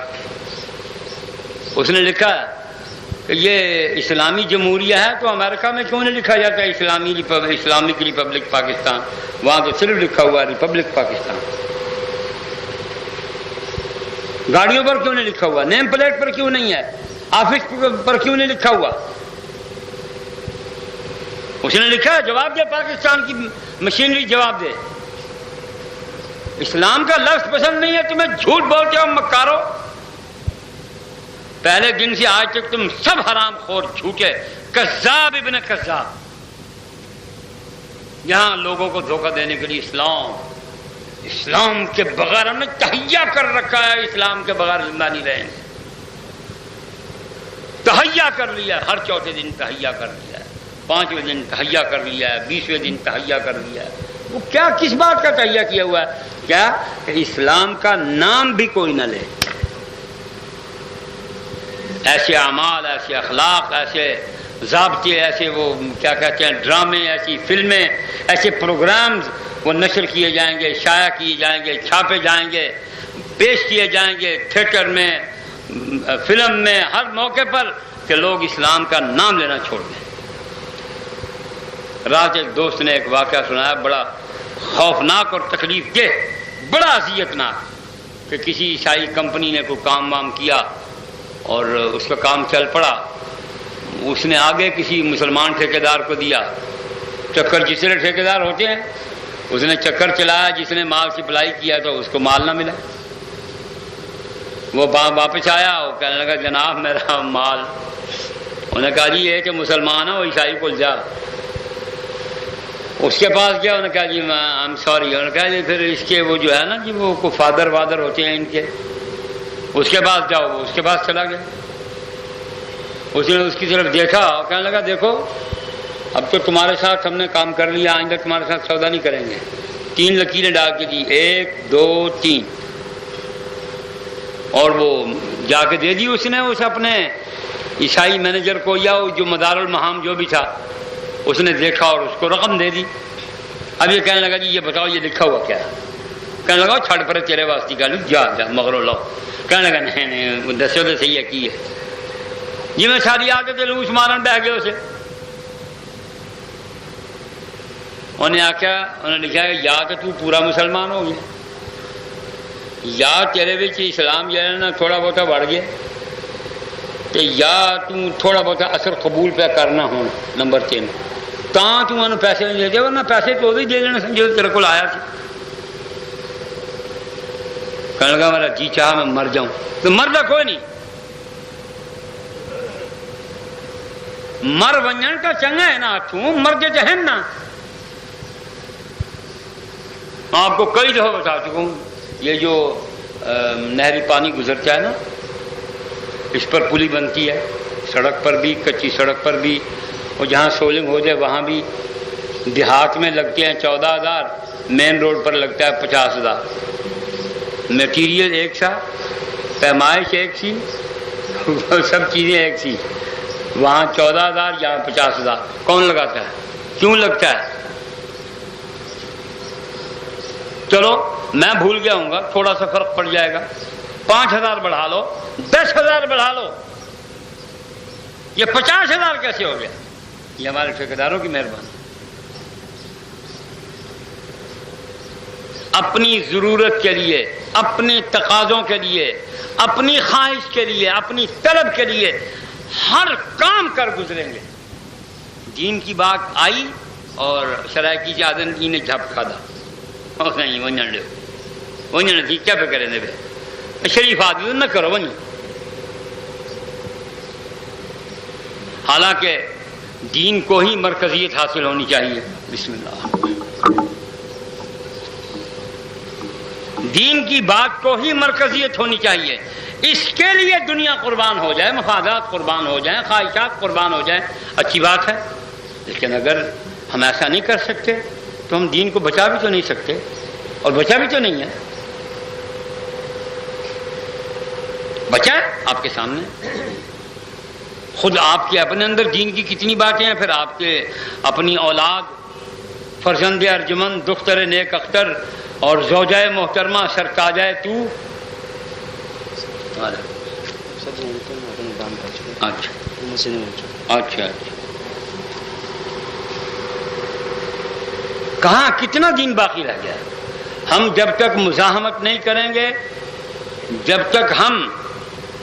اس نے لکھا کہ یہ اسلامی جمہوریہ ہے تو امریکہ میں کیوں نہیں لکھا جاتا ہے اسلامک ریپبلک پاکستان وہاں تو صرف لکھا ہوا ریپبلک پاکستان گاڑیوں پر کیوں نہیں لکھا ہوا نیم پلیٹ پر کیوں نہیں ہے آفس پر کیوں نہیں لکھا ہوا اس نے لکھا ہے جواب دے پاکستان کی مشینری جواب دے اسلام کا لفظ پسند نہیں ہے تمہیں جھوٹ بولتے ہو مکارو پہلے دن سے آج تک تم سب حرام خور جھوٹے کذاب ابن کذاب یہاں لوگوں کو دھوکہ دینے کے لیے اسلام کے بغیر ہم نے تہیا کر رکھا ہے اسلام کے بغیر زندہ نہیں رہیں گے تہیا کر لیا ہر چوتھے دن تہیا کر لیا ہے 5ویں دن تہیا کر لیا ہے 20ویں دن تہیا کر لیا ہے وہ کیا کس بات کا تہیا کیا ہوا ہے کیا کہ اسلام کا نام بھی کوئی نہ لے ایسے اعمال ایسے اخلاق ایسے ضابطے ایسے وہ کیا کہتے ہیں ڈرامے ایسی فلمیں ایسے پروگرامز وہ نشر کیے جائیں گے شائع کیے جائیں گے چھاپے جائیں گے پیش کیے جائیں گے تھیٹر میں فلم میں ہر موقع پر کہ لوگ اسلام کا نام لینا چھوڑ دیں رات ایک دوست نے ایک واقعہ سنایا بڑا خوفناک اور تکلیف دہ بڑا اذیتناک کہ کسی عیسائی کمپنی نے کوئی کام وام کیا اور اس کا کام چل پڑا اس نے آگے کسی مسلمان ٹھیکیدار کو دیا چکر جس طرح ٹھیکیدار ہوتے ہیں اس نے چکر چلایا جس نے مال سپلائی کیا تو اس کو مال نہ ملا وہ واپس آیا وہ کہنے لگا جناب میرا مال انہوں نے کہا جی یہ کہ مسلمان ہے وہ عیسائی کو جا اس کے پاس گیا انہوں نے کہا جی میں آئی ایم سوری انہوں نے کہا جی پھر اس کے وہ جو ہے نا جی وہ کو فادر وادر ہوتے ہیں ان کے اس کے پاس جاؤ وہ اس کے پاس چلا گیا اس نے اس کی طرف دیکھا اور کہنے لگا دیکھو اب تو تمہارے ساتھ ہم نے کام کر لیا آئندہ تمہارے ساتھ سودا نہیں کریں گے 3 لکیریں ڈال کے دی 1 2 3 اور وہ جا کے دے دی اس نے اس اپنے عیسائی مینیجر کو یا جو مدار المہام جو بھی تھا اس نے دیکھا اور اس کو رقم دے دی اب یہ کہنے لگا جی یہ بتاؤ یہ لکھا ہوا کیا ہے کہنے لگا چھڑ پر تیرے واسطے کا جا جا مغرو لو کہنے لگا نہیں دسو تو صحیح ہے کی ہے جی میں ساری آ کے لوس مارن بہ گیا اسے انہیں آخیا انہیں لکھا کہ یا تو پورا مسلمان ہو گیا یا تیرے بچ اسلام جو ہے نا تھوڑا بہت بڑھ گیا تو یا تھوڑا بہت اثر قبول پہ کرنا ہونا نمبر 3 تو پیسے نہیں دے ورنہ پیسے تو بھی دے دینا جو تیرے کو آیا تھا کہنے لگا میرا جی چاہ میں مر جاؤں تو مرد کوئی نہیں مر ونجن کا چنگا ہے نا تم مر جے جہن نا آپ کو کئی دفعہ بتا چکا ہوں یہ جو نہری پانی گزرتا ہے نا اس پر پلی بنتی ہے سڑک پر بھی کچی سڑک پر بھی اور جہاں سولنگ ہو جائے وہاں بھی دیہات میں لگتے ہیں 14,000 مین روڈ پر لگتا ہے 50,000 میٹیریل ایک سا پیمائش ایک سی سب چیزیں ایک سی وہاں 14,000 یہاں 50,000 کون لگاتا ہے کیوں لگتا ہے چلو میں بھول گیا ہوں گا تھوڑا سا فرق پڑ جائے گا 5,000 بڑھا لو 10,000 بڑھا لو یہ 50,000 کیسے ہو گیا یہ ہمارے ٹھیکیداروں کی مہربانی اپنی ضرورت کے لیے اپنے تقاضوں کے لیے اپنی خواہش کے لیے اپنی طلب کے لیے ہر کام کر گزریں گے دین کی بات آئی اور سرائکی چادن کی نے جھپ کھا دا نہیں ونجن لو ونجن تھی کیا پہ کریں دے شریف آدمی نہ کرو ونج حالانکہ دین کو ہی مرکزیت حاصل ہونی چاہیے. بسم اللہ. دین کی بات کو ہی مرکزیت ہونی چاہیے. اس کے لیے دنیا قربان ہو جائے، مفادات قربان ہو جائیں، خواہشات قربان ہو جائیں، اچھی بات ہے. لیکن اگر ہم ایسا نہیں کر سکتے تو ہم دین کو بچا بھی تو نہیں سکتے، اور بچا بھی تو نہیں ہے. بچا ہے آپ کے سامنے. خود آپ کے اپنے اندر دین کی کتنی باتیں ہیں، پھر آپ کے اپنی اولاد، فرزند ارجمند، دختر نیک اختر اور زوجہ محترمہ سرتاجہ تو. اچھا کہاں کتنا دین باقی رہ گیا. ہم جب تک مزاحمت نہیں کریں گے، جب تک ہم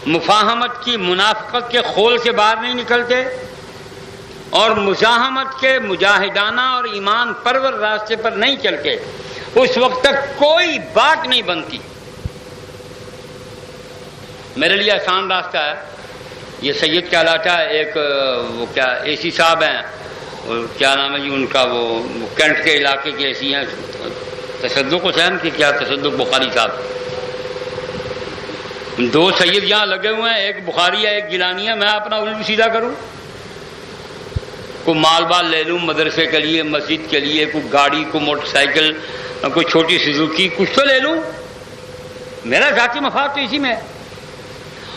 مفاہمت کی منافقت کے خول سے باہر نہیں نکلتے اور مزاحمت کے مجاہدانہ اور ایمان پرور راستے پر نہیں چلتے، اس وقت تک کوئی بات نہیں بنتی. میرے لیے آسان راستہ ہے، یہ سید کہلاتا ہے. ایک وہ کیا اے سی صاحب ہیں، کیا نام ہے جی ان کا، وہ کینٹ کے علاقے کے اے سی ہیں، تصدق حسین کی کیا تصدق بخاری صاحب. دو سید یہاں لگے ہوئے ہیں، ایک بخاری ہے ایک گیلانی ہے. میں اپنا الٹا سیدھا کروں، کوئی مال بال لے لوں مدرسے کے لیے، مسجد کے لیے، کوئی گاڑی، کوئی موٹر سائیکل، کوئی چھوٹی سزوکی، کچھ تو لے لوں. میرا ذاتی مفاد تو اسی میں ہے.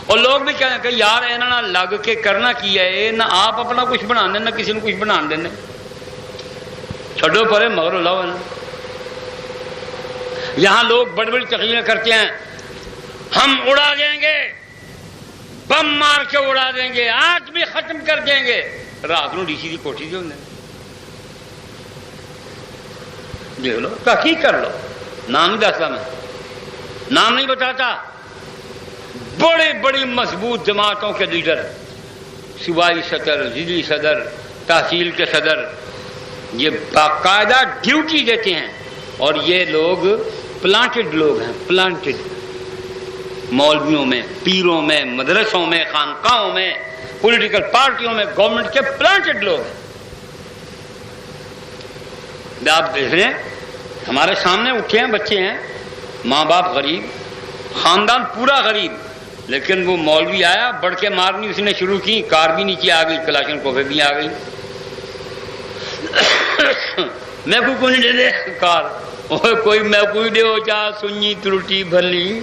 اور لوگ بھی کہیں کہ یار انہوں نے لگ کے کرنا کی ہے، نہ آپ اپنا کچھ بنا دیں نہ کسی نے کچھ بنا دیں. چھڈو پرے مگر لاؤ. یہاں لوگ بڑی بڑی تقریریں کرتے ہیں، ہم اڑا دیں گے، بم مار کے اڑا دیں گے، آج بھی ختم کر دیں گے. رات کو ڈی سی کی کوٹھی سے انہیں دیکھ لو، تحقیق کر لو. نام نہیں دستا، میں نام نہیں بتاتا. بڑے بڑی مضبوط جماعتوں کے لیڈر، صوبائی صدر، ضلعی صدر، تحصیل کے صدر، یہ باقاعدہ ڈیوٹی دیتے ہیں. اور یہ لوگ پلانٹڈ لوگ ہیں، پلانٹڈ. مولویوں میں، پیروں میں، مدرسوں میں، خانقاہوں میں، پولیٹیکل پارٹیوں میں، گورنمنٹ کے پلانٹڈ لوگ ہیں. آپ دیکھ رہے ہیں ہمارے سامنے اٹھے ہیں، بچے ہیں، ماں باپ غریب، خاندان پورا غریب، لیکن وہ مولوی آیا، بڑھ کے مارنی اس نے شروع کی، کار بھی نیچے آ گئی، کلاشن کوفے بھی آ گئی. میں کو نہیں دے دے کار، کوئی میں کوئی دے ہو چا سنی ترٹی بھلی،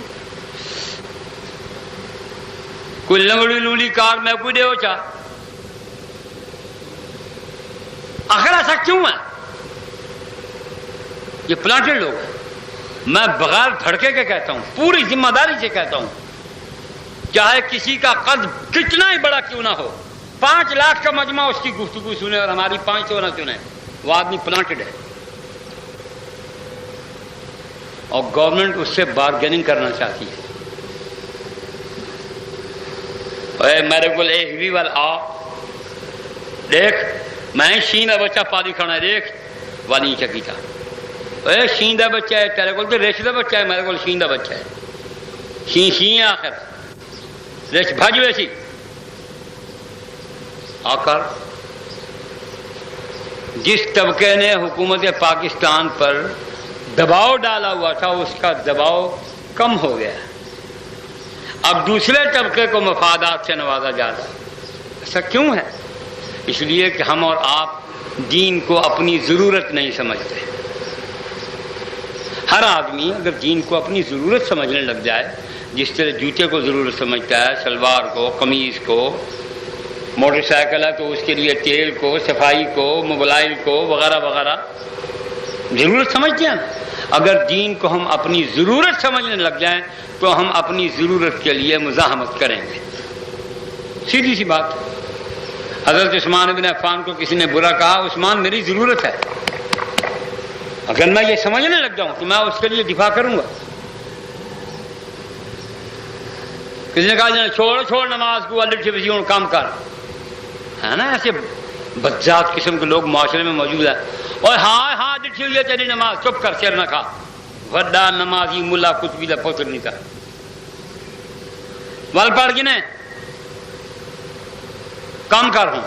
کوئی لنگڑی لولی کار میں کوئی دے ہو چا. آخر ایسا کیوں ہے؟ یہ پلانٹڈ لوگ ہیں. میں بغیر دھڑکے کے کہتا ہوں، پوری ذمہ داری سے کہتا ہوں، چاہے کسی کا قد کتنا ہی بڑا کیوں نہ ہو، 5 لاکھ کا مجمع اس کی گفتگو سنے اور ہماری 500 نہ سنے، وہ آدمی پلانٹڈ ہے. اور گورنمنٹ اس سے بارگیننگ کرنا چاہتی ہے. اے میرے کو ہی والا آ دیکھ، میں شین بچہ پالی کھڑا ہے، دیکھ والی چکی تھا. اے شین دا بچہ ہے تیرے کو، تو ریش دا بچہ ہے، میرے کو شین دا بچہ ہے. شین ہے آخر ریش بھج ویسی آ کر. جس طبقے نے حکومت پاکستان پر دباؤ ڈالا ہوا تھا، اس کا دباؤ کم ہو گیا. اب دوسرے طبقے کو مفادات سے نوازا جا رہا ہے. ایسا کیوں ہے؟ اس لیے کہ ہم اور آپ دین کو اپنی ضرورت نہیں سمجھتے. ہر آدمی اگر دین کو اپنی ضرورت سمجھنے لگ جائے، جس طرح جوتے کو ضرورت سمجھتا ہے، شلوار کو، قمیض کو، موٹر سائیکل ہے تو اس کے لیے تیل کو، صفائی کو، موبائل کو وغیرہ وغیرہ ضرورت سمجھتے ہیں. اگر دین کو ہم اپنی ضرورت سمجھنے لگ جائیں تو ہم اپنی ضرورت کے لیے مزاحمت کریں گے. سیدھی سی بات. حضرت عثمان بن عفان کو کسی نے برا کہا، عثمان میری ضرورت ہے، اگر میں یہ سمجھنے لگ جاؤں تو میں اس کے لیے دفاع کروں گا. کسی نے کہا چھوڑ نماز کو، اللہ سے کام کر. ہے نا ایسے بدذات قسم کے لوگ معاشرے میں موجود ہیں. اور ہاں دکھی ہوئی ہے تیری نماز، چپ کر، سر نہ کھا. وڈا نمازی ملا کچھ بھی پوتر نہیں تھا. ول پڑھ گنے کام کر ہوں،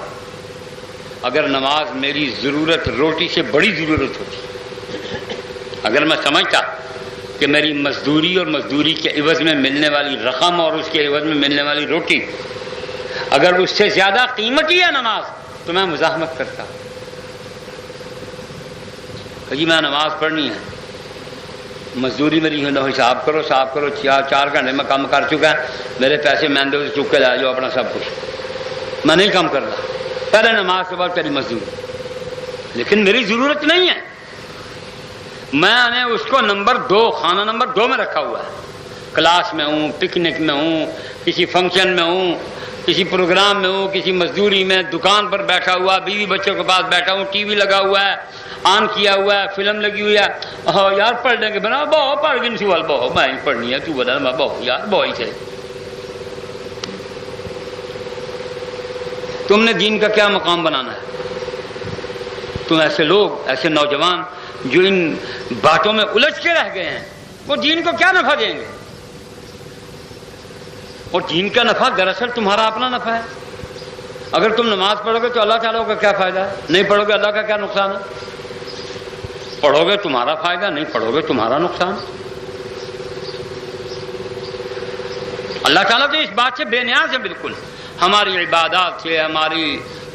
اگر نماز میری ضرورت روٹی سے بڑی ضرورت ہوتی، اگر میں سمجھتا کہ میری مزدوری اور مزدوری کے عوض میں ملنے والی رقم اور اس کے عوض میں ملنے والی روٹی اگر اس سے زیادہ قیمتی ہے نماز، تو میں مزاحمت کرتا کہ جی میں نماز پڑھنی ہے، مزدوری میری حساب کرو 4 گھنٹے میں کام کر چکا ہے، میرے پیسے میں دو چک کے لا جاؤ اپنا سب کچھ، میں نہیں کام کرتا، پہلے نماز کے بعد تیری مزدوری، لیکن میری ضرورت نہیں ہے، میں نے اس کو نمبر 2 خانہ نمبر 2 میں رکھا ہوا ہے، کلاس میں ہوں، پکنک میں ہوں، کسی فنکشن میں ہوں، کسی پروگرام میں ہوں، کسی مزدوری میں، دکان پر بیٹھا ہوا، بیوی بچوں کے پاس بیٹھا ہوں، ٹی وی لگا ہوا ہے، آن کیا ہوا ہے، فلم لگی ہوئی ہے، یار پڑھ لیں گے بنا بہو پڑھ گن سوال بہو میں ہی پڑھنی ہے، تو بتا میں بہو یار بہو ہی سے، تم نے دین کا کیا مقام بنانا ہے؟ تم ایسے لوگ، ایسے نوجوان جو ان باتوں میں الجھ کے رہ گئے ہیں، وہ دین کو کیا نفع دیں گے؟ اور دین کا نفع دراصل تمہارا اپنا نفع ہے، اگر تم نماز پڑھو گے تو اللہ تعالیٰ کا کیا فائدہ ہے؟ نہیں پڑھو گے اللہ کا کیا نقصان ہے؟ پڑھو گے تمہارا فائدہ، نہیں پڑھو گے تمہارا نقصان۔ اللہ تعالیٰ تو اس بات سے بے نیاز ہے بالکل، ہماری عبادات سے، ہماری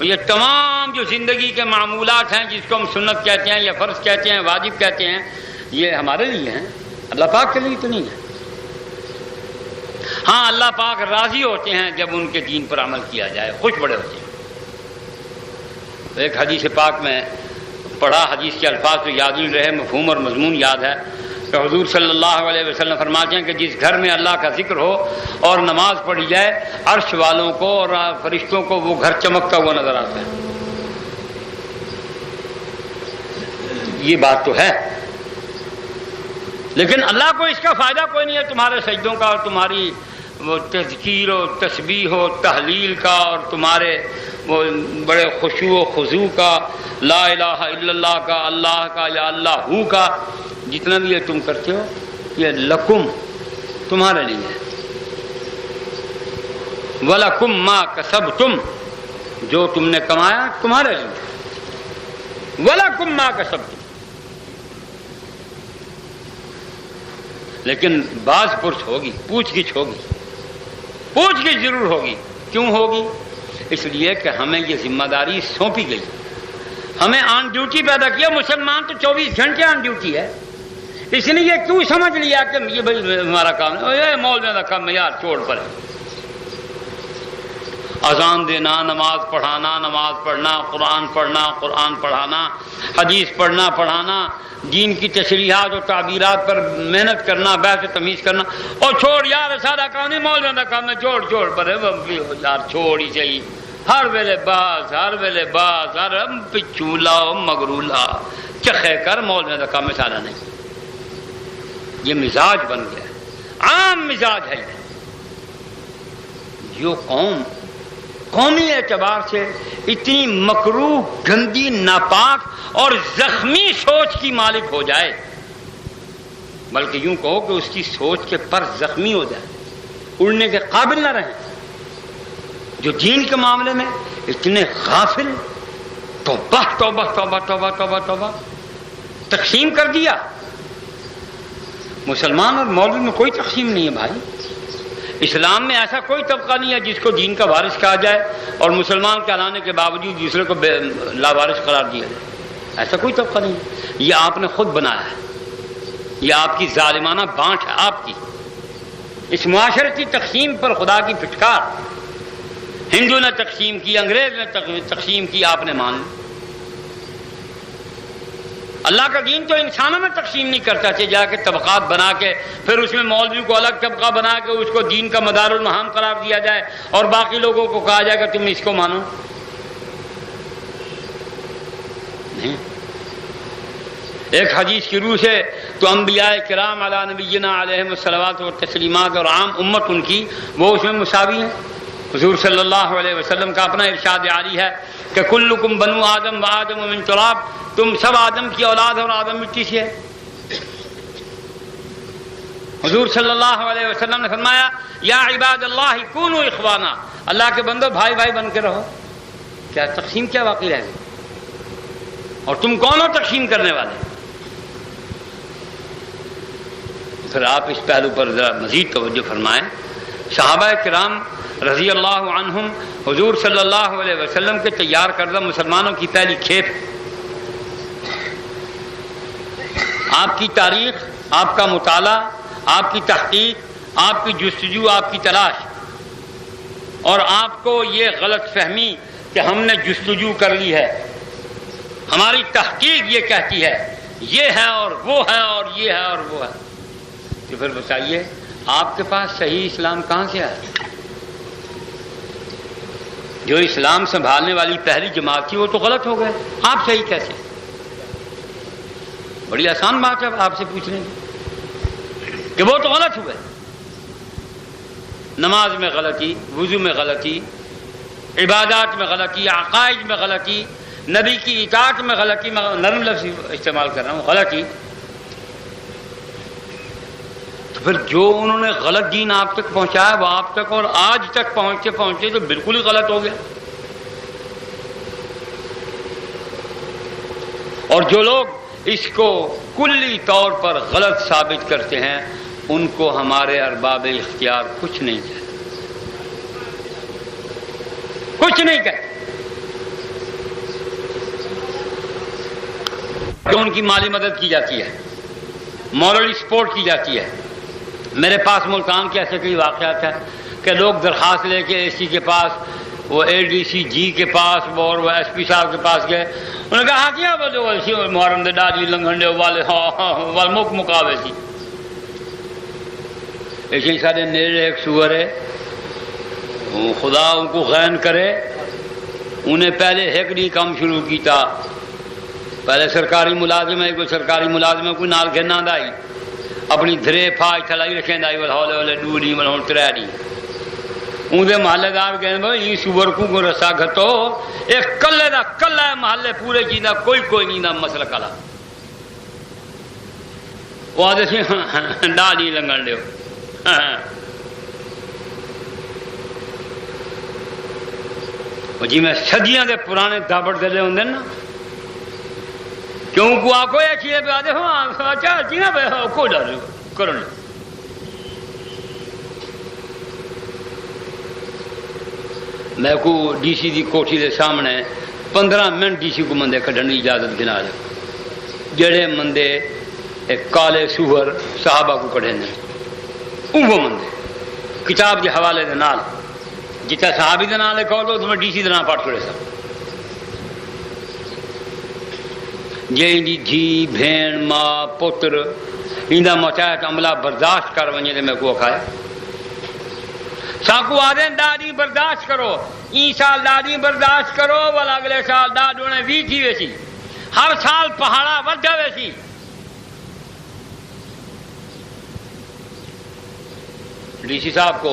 یہ تمام جو زندگی کے معمولات ہیں جس کو ہم سنت کہتے ہیں یا فرض کہتے ہیں، واجب کہتے ہیں، یہ ہمارے لیے ہیں، اللہ پاک کے لیے تو نہیں ہے۔ ہاں اللہ پاک راضی ہوتے ہیں جب ان کے دین پر عمل کیا جائے، خوش بڑے ہوتے ہیں۔ ایک حدیث پاک میں پڑھا، حدیث کے الفاظ تو یاد نہیں رہے، مفہوم اور مضمون یاد ہے کہ حضور صلی اللہ علیہ وسلم فرماتے ہیں کہ جس گھر میں اللہ کا ذکر ہو اور نماز پڑھی جائے، عرش والوں کو اور فرشتوں کو وہ گھر چمکتا ہوا نظر آتا ہے۔ یہ بات تو ہے، لیکن اللہ کو اس کا فائدہ کوئی نہیں ہے تمہارے سجدوں کا اور تمہاری وہ تذکیر و تسبیح و تحلیل کا اور تمہارے وہ بڑے خشوع و خضوع کا، لا الہ الا اللہ کا، اللہ کا یا اللہ ہو کا، جتنا بھی یہ تم کرتے ہو یہ لکم تمہارے لیے ہے، وَلَكُمْ مَا كَسَبْتُمْ جو تم نے کمایا تمہارے لیے، وَلَكُمْ مَا كَسَبْتُمْ۔ لیکن بعض پرس ہوگی، پوچھ گچھ ہوگی، پوچھ گچھ ضرور ہوگی۔ کیوں ہوگی؟ اس لیے کہ ہمیں یہ ذمہ داری سونپی گئی، ہمیں آن ڈیوٹی پیدا کیا۔ مسلمان تو 24 گھنٹے آن ڈیوٹی ہے، اس نے یہ کیوں سمجھ لیا کہ یہ بھائی ہمارا کام ہے، مولویوں کا کام ہے یار چھوڑ پر، اذان دینا، نماز پڑھانا، نماز پڑھنا، قرآن پڑھنا، قرآن پڑھانا، حدیث پڑھنا پڑھانا، دین کی تشریحات اور تعبیرات پر محنت کرنا، بحث و تمیز کرنا، اور چھوڑ یار سارا کام نہیں، مولویوں کا کام ہے، چھوڑ پر یار چھوڑ ہی چاہیے، ہر ویلے باز، ہر ویلے باز، ہر پچولا مگرولا چخے کر، مولویوں کا کام ہے سارا نہیں۔ یہ مزاج بن گیا ہے، عام مزاج ہے یہ۔ جو قوم قومی اعتبار سے اتنی مکروہ، گندی، ناپاک اور زخمی سوچ کی مالک ہو جائے، بلکہ یوں کہو کہ اس کی سوچ کے پر زخمی ہو جائے، اڑنے کے قابل نہ رہیں، جو دین کے معاملے میں اتنے غافل، توبہ توبہ توبہ توبہ توبہ توبہ، تقسیم کر دیا۔ مسلمان اور مولوی میں کوئی تقسیم نہیں ہے بھائی، اسلام میں ایسا کوئی طبقہ نہیں ہے جس کو دین کا وارث کہا جائے اور مسلمان کہلانے کے باوجود دوسرے کو لاوارث قرار دیا جائے، ایسا کوئی طبقہ نہیں ہے، یہ آپ نے خود بنایا ہے، یہ آپ کی ظالمانہ بانٹ ہے آپ کی۔ اس معاشرتی تقسیم پر خدا کی پھٹکار، ہندو نے تقسیم کی، انگریز نے تقسیم کی، آپ نے مان لی۔ اللہ کا دین تو انسانوں میں تقسیم نہیں کرتا تھا، جا کے طبقات بنا کے پھر اس میں مولوی کو الگ طبقہ بنا کے اس کو دین کا مدار المہام قرار دیا جائے اور باقی لوگوں کو کہا جائے کہ تم اس کو مانو۔ نہیں، ایک حدیث کی روح سے تو انبیاء کرام علی نبینا علیہم الصلوات والتسلیمات اور عام امت ان کی وہ اس میں مساوی ہیں۔ حضور صلی اللہ علیہ وسلم کا اپنا ارشاد عالی ہے کہ کلکم بنو آدم و آدم من تراب، تم سب آدم کی اولاد اور آدم مٹی سے ہے۔ حضور صلی اللہ علیہ وسلم نے فرمایا یا عباد اللہ کونوا اخوانا، اللہ کے بندو بھائی بھائی بن کے رہو۔ کیا تقسیم کیا باقی رہ گئی؟ اور تم کون ہو تقسیم کرنے والے؟ پھر آپ اس پہلو پر ذرا مزید توجہ فرمائیں. صحابہ کرام رضی اللہ عنہم حضور صلی اللہ علیہ وسلم کے تیار کردہ مسلمانوں کی پہلی کھیپ. آپ کی تاریخ، آپ کا مطالعہ، آپ کی تحقیق، آپ کی جستجو، آپ کی تلاش، اور آپ کو یہ غلط فہمی کہ ہم نے جستجو کر لی ہے، ہماری تحقیق یہ کہتی ہے یہ ہے اور وہ ہے اور یہ ہے اور وہ ہے. تو پھر بتائیے آپ کے پاس صحیح اسلام کہاں سے آیا؟ جو اسلام سنبھالنے والی پہلی جماعت تھی وہ تو غلط ہو گئے، آپ صحیح کیسے؟ بڑی آسان بات ہے آپ سے پوچھنے کی کہ وہ تو غلط ہوئے. نماز میں غلطی، وضو میں غلطی، عبادات میں غلطی، عقائد میں غلطی، نبی کی اطاعت میں غلطی، میں نرم لفظ استعمال کر رہا ہوں، غلطی. تو پھر جو انہوں نے غلط دین آپ تک پہنچایا وہ آپ تک اور آج تک پہنچتے پہنچتے تو بالکل ہی غلط ہو گیا. اور جو لوگ اس کو کلی طور پر غلط ثابت کرتے ہیں ان کو ہمارے ارباب اختیار کچھ نہیں کہتے، کچھ نہیں کہتے. کہ ان کی مالی مدد کی جاتی ہے، مورلی سپورٹ کی جاتی ہے. میرے پاس ملتان کے ایسے کئی واقعات ہیں کہ لوگ درخواست لے کے اے سی کے پاس، وہ اے ڈی سی جی کے پاس اور وہ ایس پی صاحب کے پاس گئے. انہوں نے کہا ہاں کیا بولو اسی محرم دے ڈالی لنگھن دے والے وال مک مقابے سی. ایسے سارے نیڑے ایک سور ہے، خدا ان کو غین کرے، انہیں پہلے ایک نہیں کام شروع کیتا. پہلے سرکاری ملازم ہے، کوئی سرکاری ملازم ہے، کوئی نال گھنا دائی اپنی دھرے پھاج تھلائی رکھیں دائی ول ہولے ہولے ڈو نہیں ول ہون ترے نہیں. اندے محلے دار کہنے بھائی یہ سور کو رسا گھتو ایک کلے دا کلا ہے محلے پورے جیندہ کوئی نہیں دا مسئلہ کلا. وہ آدھے سی ڈا نہیں لنگن دیو. جی میں صدیاں دے پرانے دابڑ دلے ہوندے نا کیوں کو آکو یا چیئے پہ آدھے ہاں اچھا چیئے پہ کوئی ڈر رہے کرنے. میں کو ڈی سی دی کوٹھی دے سامنے 15 منٹ ڈی سی کو مندے کھڑن دی اجازت گنا لے جڑے مندے ایک کالے سور صحابہ کو کھڑے نے وہ مندے کتاب کے حوالے دے نال جتا صحابی دے نال لکھو تو تمہیں ڈی سی دے نال پاٹ چھوڑے سا جے دی دھی بھین ماں پتر ایندا مچایت عملہ برداشت کر ونجے تے میں کو کھایا ساکو آدھیں دادی برداشت کرو این سال دادی برداشت کرو والا اگلے سال دادونے بھی تھی ویسی ہر سال پہاڑا وڈا ویسی. ڈی سی صاحب کو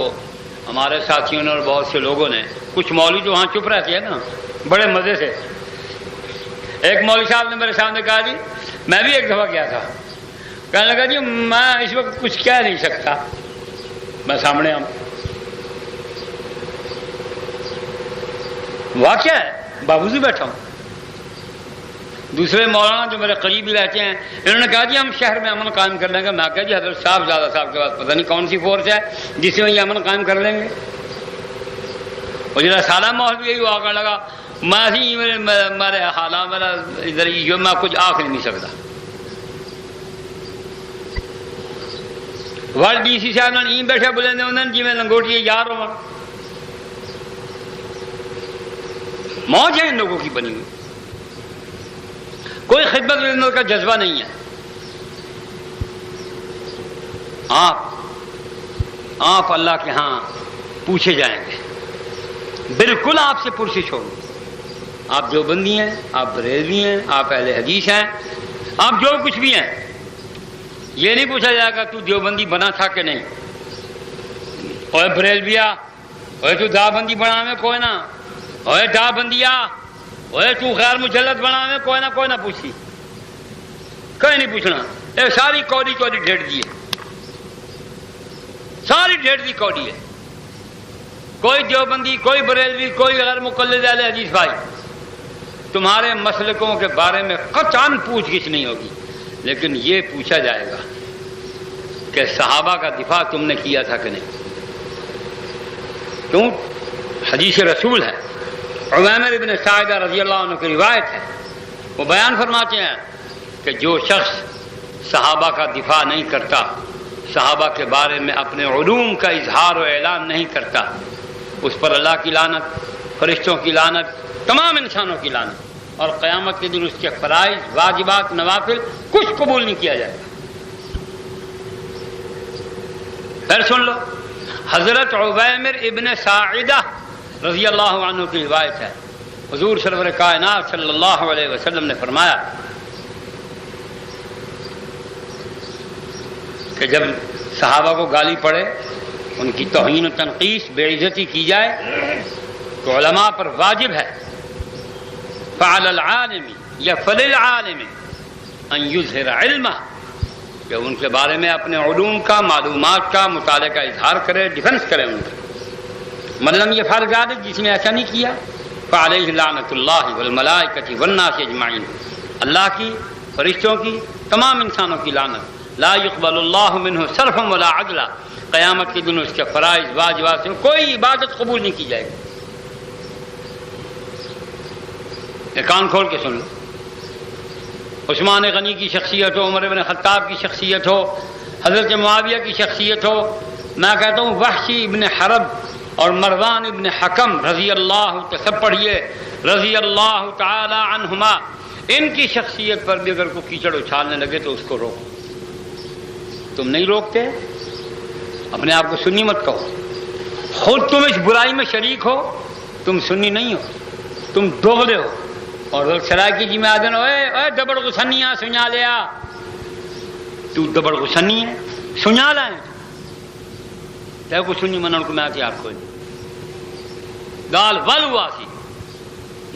ہمارے ساتھیوں نے اور بہت سے لوگوں نے کچھ مولوی جو وہاں چپ رہتے ہیں نا بڑے مزے سے. ایک مولوی صاحب نے میرے سامنے کہا جی میں بھی ایک دفعہ گیا تھا کہنے لگا جی میں اس وقت کچھ کہہ نہیں سکتا میں سامنے آؤں. واقعہ ہے بابو جی بیٹھا ہوں. دوسرے مولانا جو میرے قریب ہی رہتے ہیں انہوں نے کہا جی ہم شہر میں امن قائم کر لیں گے. میں کہا جی حضرت صاحب زیادہ صاحب کے پاس پتہ نہیں کون سی فورس ہے جس میں یہ امن قائم کر لیں گے. اور جنہیں سالہ ماحول بھی یہی واقع لگا میں میرے حالات میرا ادھر یہ میں کچھ آنکھ نہیں سکتا. ورلڈ ڈی سی صاحب نے بیٹھے بولے انہوں جی میں لنگوٹی یار ہوں موج ہے ان لوگوں کی بنی ہوئی کوئی خدمت خدمت کا جذبہ نہیں ہے. آپ اللہ کے ہاں پوچھے جائیں گے بالکل آپ سے پرسش ہوگی. آپ دیوبندی ہیں آپ بریلوی ہیں آپ اہل حدیث ہیں آپ جو کچھ بھی ہیں یہ نہیں پوچھا جائے گا تو دیوبندی بنا تھا کہ نہیں اوے بریلویا اوے تو دا بندی بنا میں کوئی نہ اوے دا بندیا اوے تو غیر مجلد بنا میں کوئی نہ پوچھی کوئی نہیں پوچھنا. اے ساری کوڑی ڈھیڑ دی ہے ساری ڈھیڑ دی کوڑی ہے. کوئی دیوبندی، کوئی بریلوی، کوئی غیر مقلد اہل حدیث بھائی، تمہارے مسلکوں کے بارے میں قطعاً پوچھ گچھ نہیں ہوگی، لیکن یہ پوچھا جائے گا کہ صحابہ کا دفاع تم نے کیا تھا کہ نہیں؟ کیوں؟ حدیث رسول ہے، عمیر ابن ساعدہ رضی اللہ عنہ کی روایت ہے، وہ بیان فرماتے ہیں کہ جو شخص صحابہ کا دفاع نہیں کرتا، صحابہ کے بارے میں اپنے علوم کا اظہار و اعلان نہیں کرتا، اس پر اللہ کی لعنت، فرشتوں کی لعنت، تمام انسانوں کی لعنت، اور قیامت کے دن اس کے فرائض، واجبات، نوافل کچھ قبول نہیں کیا جائے گا۔ پھر سن لو، حضرت عویمر ابن ساعدہ رضی اللہ عنہ کی روایت ہے، حضور سرور کائنات صلی اللہ علیہ وسلم نے فرمایا کہ جب صحابہ کو گالی پڑے، ان کی توہین و تنقیص، بے عزتی کی جائے، تو علماء پر واجب ہے فعلی العالم یا فللعالم ان یظہر علمہ، کہ ان کے بارے میں اپنے علوم کا، معلومات کا، مطالعے کا اظہار کرے، ڈیفنس کرے ان کا۔ مطلب یہ فرض ذالک جس نے ایسا نہیں کیا فعلیہ لعنۃ اللہ والملائکۃ والناس اجمعین، اللہ کی، فرشتوں کی، تمام انسانوں کی لعنت، لا یقبل اللہ منہ صرفا ولا عدلا، قیامت کے دن اس کے فرائض، واجبات سے کوئی عبادت قبول نہیں کی جائے گی۔ یہ کان کھول کے سن لو، عثمان غنی کی شخصیت ہو، عمر بن خطاب کی شخصیت ہو، حضرت معاویہ کی شخصیت ہو، میں کہتا ہوں وحشی ابن حرب اور مروان ابن حکم رضی اللہ، سب پڑھیے، رضی اللہ تعالی عنہما، ان کی شخصیت پر بھی اگر کوئی کیچڑ اچھالنے لگے تو اس کو روکو۔ تم نہیں روکتے، اپنے آپ کو سنی مت کہو، خود تم اس برائی میں شریک ہو، تم سنی نہیں ہو، تم دوغلے ہو، اور سرائے کی جی میں آدن اوے دبڑ غسنیاں سنیا لیا، تو دبڑ غسنی ہے، سنیا لائیں تے کو سنی منن کو میں آتی آپ کو گال ول ہوا سی،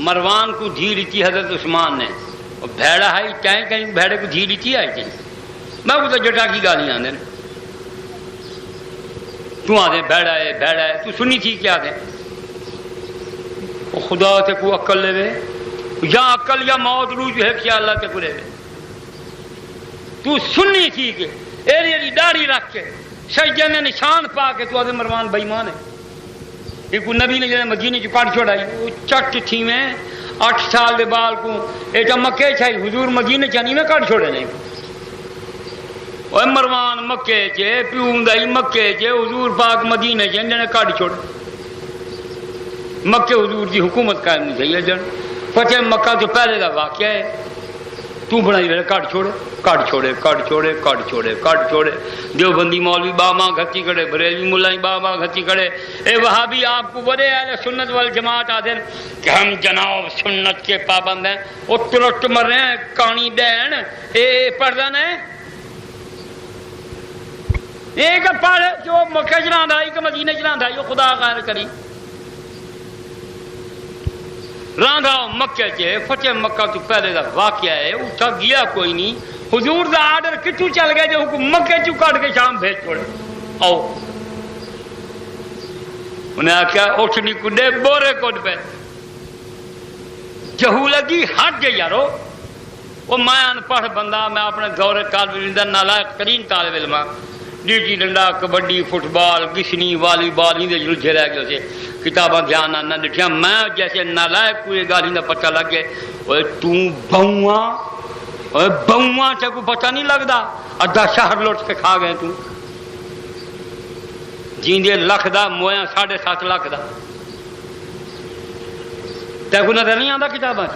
مروان کو دھی لیتی حضرت عثمان نے، اور بھیڑا ہے کہیں کہیں بھیڑے کو دھی لیتی آئی تھی، میں کو تو جٹا کی گالیاں دیں، تو آدھے بھیڑا ہے، تو سنی تھی کیا دیں؟ خدا تے کو عقل لے وے، یا عقل یا موت رو جو ہے کیا اللہ تے کو لے وے، تو سنی تھی کہ ایری داڑھی رکھ کے سجدے میں نشان پا کے تو آدھے مروان بےمان ہے، یہ کو نبی نے جنہیں مدینے کی کاٹ چھوڑائی، وہ چٹ تھی میں 8 سال دے بال کو ایٹا مکے چھائی، حضور مدینے چانی میں کاٹ چھوڑے نہیں، اوہ مروان مکے چھے، پیوندائی مکے چھے، حضور پاک مدینے چھے، جنہیں کاٹ چھوڑے، مکے حضور دی حکومت قائم نہیں چاہیے جن، فتح مکہ تو پہلے دا واقعہ ہے، تو بنائی رہے کاٹ چھوڑے، دیوبندی مولوی باما گھتی کڑے، بریلوی ملائی باما گھتی کڑے، اے وہابی آپ کو بڑے اہل سنت والجماعت آدھیں کہ ہم جناب سنت کے پابند ہیں، وہ ترٹ مر رہے ہیں کانی دین، اے پردن ہے، ایک پڑھ جو مکہ چلان دائی کہ مدینہ چلان دائی، وہ خدا غیر کری راندھا مکہ چے، فتح مکہ تو پہلے دا واقعہ ہے، اٹھا گیا کوئی نہیں، حضور دا آرڈر کتوں چل گیا جو حکم مکہ چو کاٹ کے شام بھیج چھوڑے، آؤ انہیں آکھا اٹھنی کڈے بورے کوڈ پہ جہولگی ہٹ گئی یارو، وہ میں ان پڑھ بندہ، میں اپنے دور طالب علم نالائق ترین طالب علم، ڈیٹی ڈنڈا، کبڈی، فٹ بال، گشنی، والی بال ہی دے جلجھے رہ گئے تھے، کتاباں دھیان نہ لکھیا، میں جیسے نالائق کوئی گالی دا پتہ لگ گئے، اوے تو بہواں تے کو پتہ نہیں لگدا، ادھا شہر لوٹ کے کھا گئے تو، جیندے لکھ دا مویاں 7.5 لاکھ دا، تے کو نظر نہیں آندا کتاباں چ؟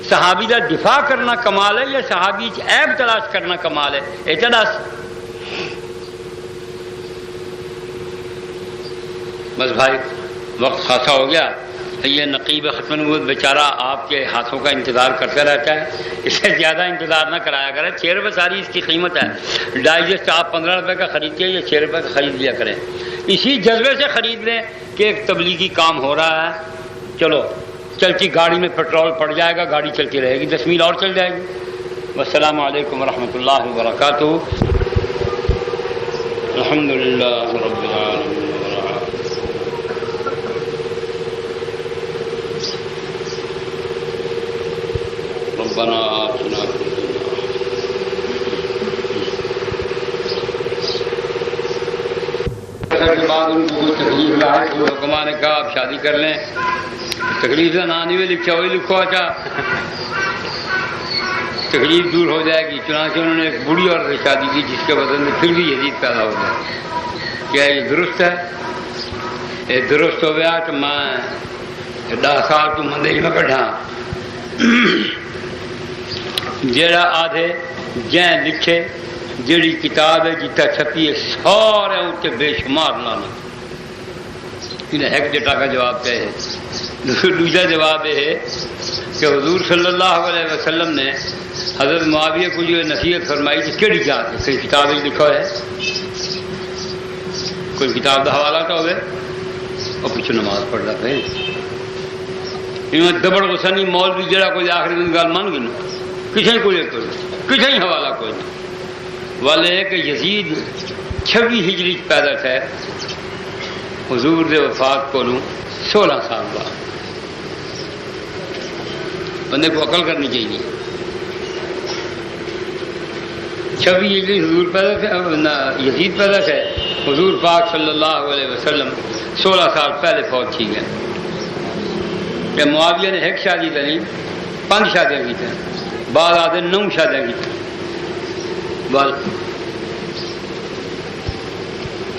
صحابی دا دفاع کرنا کمال ہے یا صحابی چ عیب تلاش کرنا کمال ہے؟ اے دس بس بھائی، وقت خاصا ہو گیا، یہ نقیب ختم نبوت بیچارہ آپ کے ہاتھوں کا انتظار کرتا رہتا ہے، اس سے زیادہ انتظار نہ کرایا کرے، 6 روپے ساری اس کی قیمت ہے، ڈائجسٹ آپ 15 روپے کا خریدتے ہیں یا 6 روپے کا خرید لیا کریں، اسی جذبے سے خرید لیں کہ ایک تبلیغی کام ہو رہا ہے، چلو چلتی گاڑی میں پیٹرول پڑ جائے گا، گاڑی چلتی رہے گی، 10 میل اور چل جائے گی۔ والسلام علیکم ورحمۃ اللہ وبرکاتہ۔ الحمدللہ رب العالمین۔ اثر کے بعد ان کو کوئی تکلیف نہ ہے تو حکماں نے کہا آپ شادی کر لیں. تکلیف کا نام نہیں لکھا وہی لکھو اچھا تکلیف دور ہو جائے گی. چنانچہ انہوں نے ایک بوڑھی عورت سے شادی کی جس کے بدن میں پھر بھی یزید پیدا ہو جائے. کیا یہ درست ہے؟ یہ درست ہو گیا کہ میں 10 سال تو مندے میں کٹھا جیڑا آدھے جین لکھے جیڑی کتاب ہے جتنا چھپی ہے سارے ان کے بے شمار لانا. انہیں ایک ڈیٹا کا جواب کیا ہے. دوسرا جواب یہ ہے کہ حضور صلی اللہ علیہ وسلم نے حضرت معاویہ کو جو نصیحت فرمائی کہ کیڑی جات ہے کوئی کتاب لکھا ہے کوئی کتاب کا حوالہ تو ہوئے اور پیچھے نماز پڑھ رہا ہے. دبڑ غسنی مولوی جڑا کوئی آخری دن گل من گئی کسی کوئی حوالہ کوئی نہیں. والے ہے کہ یزید 26 ہجری پیدا تھا حضور دے وفات کو 16 سال بعد. بندے کو عقل کرنی چاہیے. 26 ہجری حضور پیدا تھے یزید پیدا تھے حضور پاک صلی اللہ علیہ وسلم 16 سال پہلے فوت تھی گئے. کہ معاویہ نے ایک شادی تو نہیں 5 شادیاں کی تھیں بعد آدھے 9 شادیاں کی تھیں.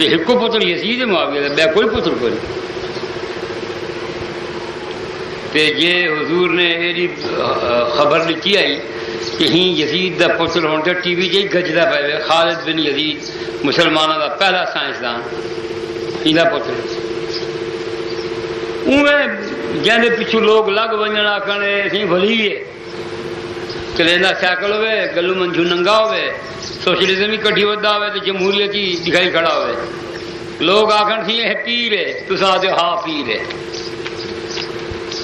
ایک کو پتر یزید ہے معاویہ کا بے کوئی پتر کوئی. یہ حضور نے یہ خبر لکھی آئی کہ ہی یزید دا پتر ہونے ٹی وی جی گجدا پہ خالد بن یزید مسلمانوں کا پہلا سائنسدان یہ پتر. جن پچھو لوگ لگ بجن آخر ولی ہے کلیندہ سائیکل ہوئے گلو منجو ننگا ہوئے سوشلزم ہی کٹھی ودا ہوئے تو جمہوریت ہی دکھائی کھڑا ہوئے. لوگ آخر سی یہ پیر ہے تو آدھے ہاں پیر ہے.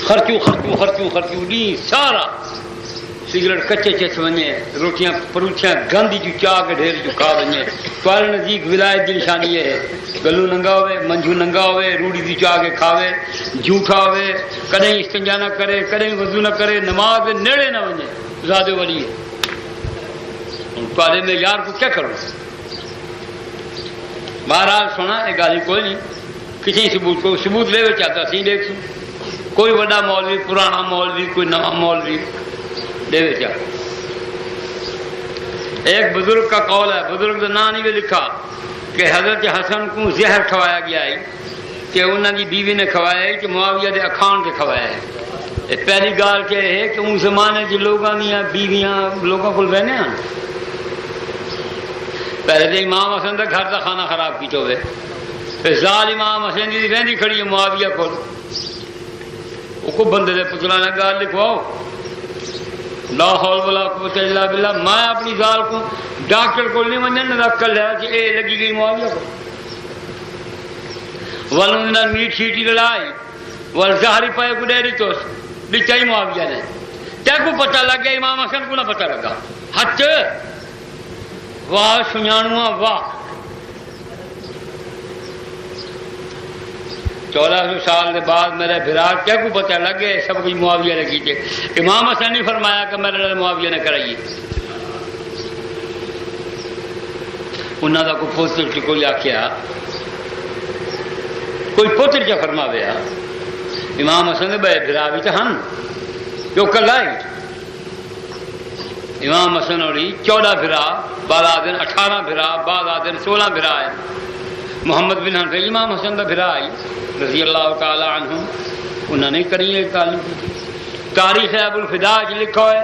خرچو خرچو خرچو خرچو نہیں سارا سگریٹ کچے چچ ونے روٹیاں پروٹیاں گندی جو چاہ کے ڈھیر جو کھا ونے. توال نزدیک ولایت کی نشانی ہے گلو ننگا ہوئے منجو ننگا ہوئے روڑی دی چاہ کے کھاوے جھوٹا ہوئے کدیں استنجا نہ کرے کدیں وضو نہ کرے نماز نیڑے نہ ونے زیادہ ولی ہے. میں یار کو کیا کروں. بہرحال سونا یہ گالی کوئی نہیں کسی ثبوت کو ثبوت لے چاہتا سی دیکھ سو کوئی بڑا مولوی پرانا مولوی کوئی نواں مولوی دے چاہ. ایک بزرگ کا قول ہے بزرگ کا نام نہیں بھی لکھا کہ حضرت حسن کو زہر کھوایا گیا ہے کہ انہوں کی بیوی نے کھوایا ہے کہ معاویہ دے اکھان کے کھوایا ہے. پہلی گال کیا ہے کہ ان زمانے کے لوگوں دیا بیویاں لوگوں کو بہنے ہیں. پہلے تو امام حسن کا گھر کا کھانا خراب کیتے ہوئے پھر زال امام حسن کی رہی کھڑی ہے معاویہ کو بندے دے پتلا نے گال لکھواؤ لا حول ولا قوت الا باللہ. میں اپنی گال کو ڈاکٹر کو نہیں منجن نکل ہے کہ اے لگی گئی معاویہ کو ول میٹ شیٹی لڑائی ول زہری پائے کو ڈیری تو لکھا ہی معاویہ نے. کیا کو پتہ لگ گیا امام حسن کو نہ پتہ لگا. ہچ واہ سنیانواں واہ 1400 سال کے بعد میرے بھرا کیا کو پتہ لگے سب کچھ معاویہ نے کیتے. امام حسن نے فرمایا کہ میرے معاویہ نے کرائیے. انہوں کا کوئی پوتر کوئی آخیا کوئی پوتر چا فرما دیا امام حسن بے بھرا بھی تو ہن جو کل آئی. امام حسن اور 14 بھرا بعد آدن 18 بھرا بعد آدن 16 بھرا ہے. محمد بن حنفی امام حسن کا بھرا آئی رضی اللہ تعالی عنہ انہوں نے کری ہے تعلیم. تاریخ ابو الفدا لکھا ہے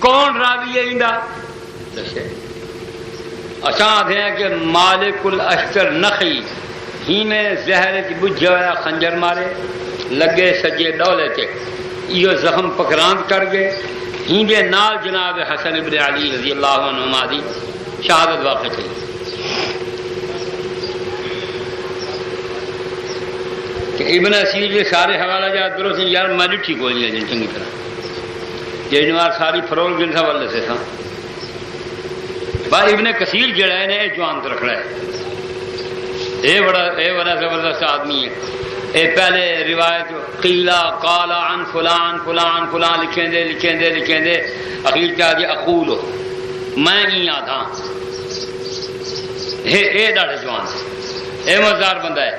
کون راوی ہے اندا دسے اساں آدھے کہ مالک الاشتر نخی ہی میں زہر کی بجھ ہوا خنجر مارے لگے سجے ڈولے تے یہ زخم پکراند کر گئے ہی دے نال جناب حسن ابن علی رضی اللہ عنہ دی شہادت واقع تھی. کہ ابن اسیر کے سارے حوالہ جات درست یار میں ٹھیک ہو لیا جن چنگی طرح یہ جنوار ساری فروغ جن سا والے سے تھا. بھائی ابن کثیر جڑا ہے نے جوان تو رکھ رہا ہے یہ بڑا زبردست آدمی ہے. اے پہلے روایت قیلا قالا عن فلان فلان فلان لکھیں دے اخیر کیا جی اقول ہو میں نہیں آتا اے ڈاڑے جوان سے اے مزدار بندہ ہے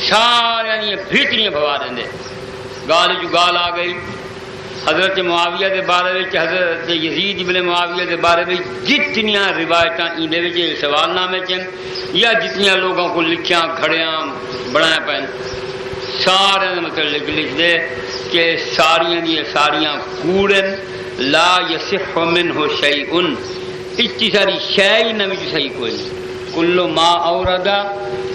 سارے دیا بھیتریاں بوا دیں گال جو گال آ گئی حضرت معاویہ کے بارے میں حضرت یزید ابن معاویہ کے بارے میں جتنیاں روایتاں اندر سوال نامے چن یا جتنیاں لوگوں کو لکھیاں گھڑیاں بنایا پین سارے مطلب لکھ دے کہ ساریاں دی ساریاں کوڑن لا یصح منہ شیء اچھی ساری شے نہ وچ صحیح کوئی کل ما اورد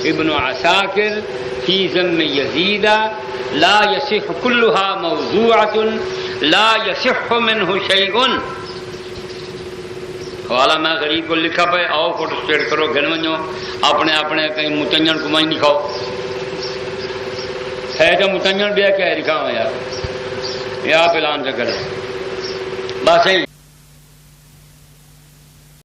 ابن عساکر فی ذم یزید لا یصح کلها موضوعۃ لا یصح منہ شیء حوالہ میں غریب کو لکھا پہ آؤ فوٹو اسٹیٹ کرو گھر ونجو اپنے اپنے کہیں متنجن کو مائیں دکھاؤ ہے تو متنجن بھی کیا لکھا ہوا یار یا پلان سے کرے بس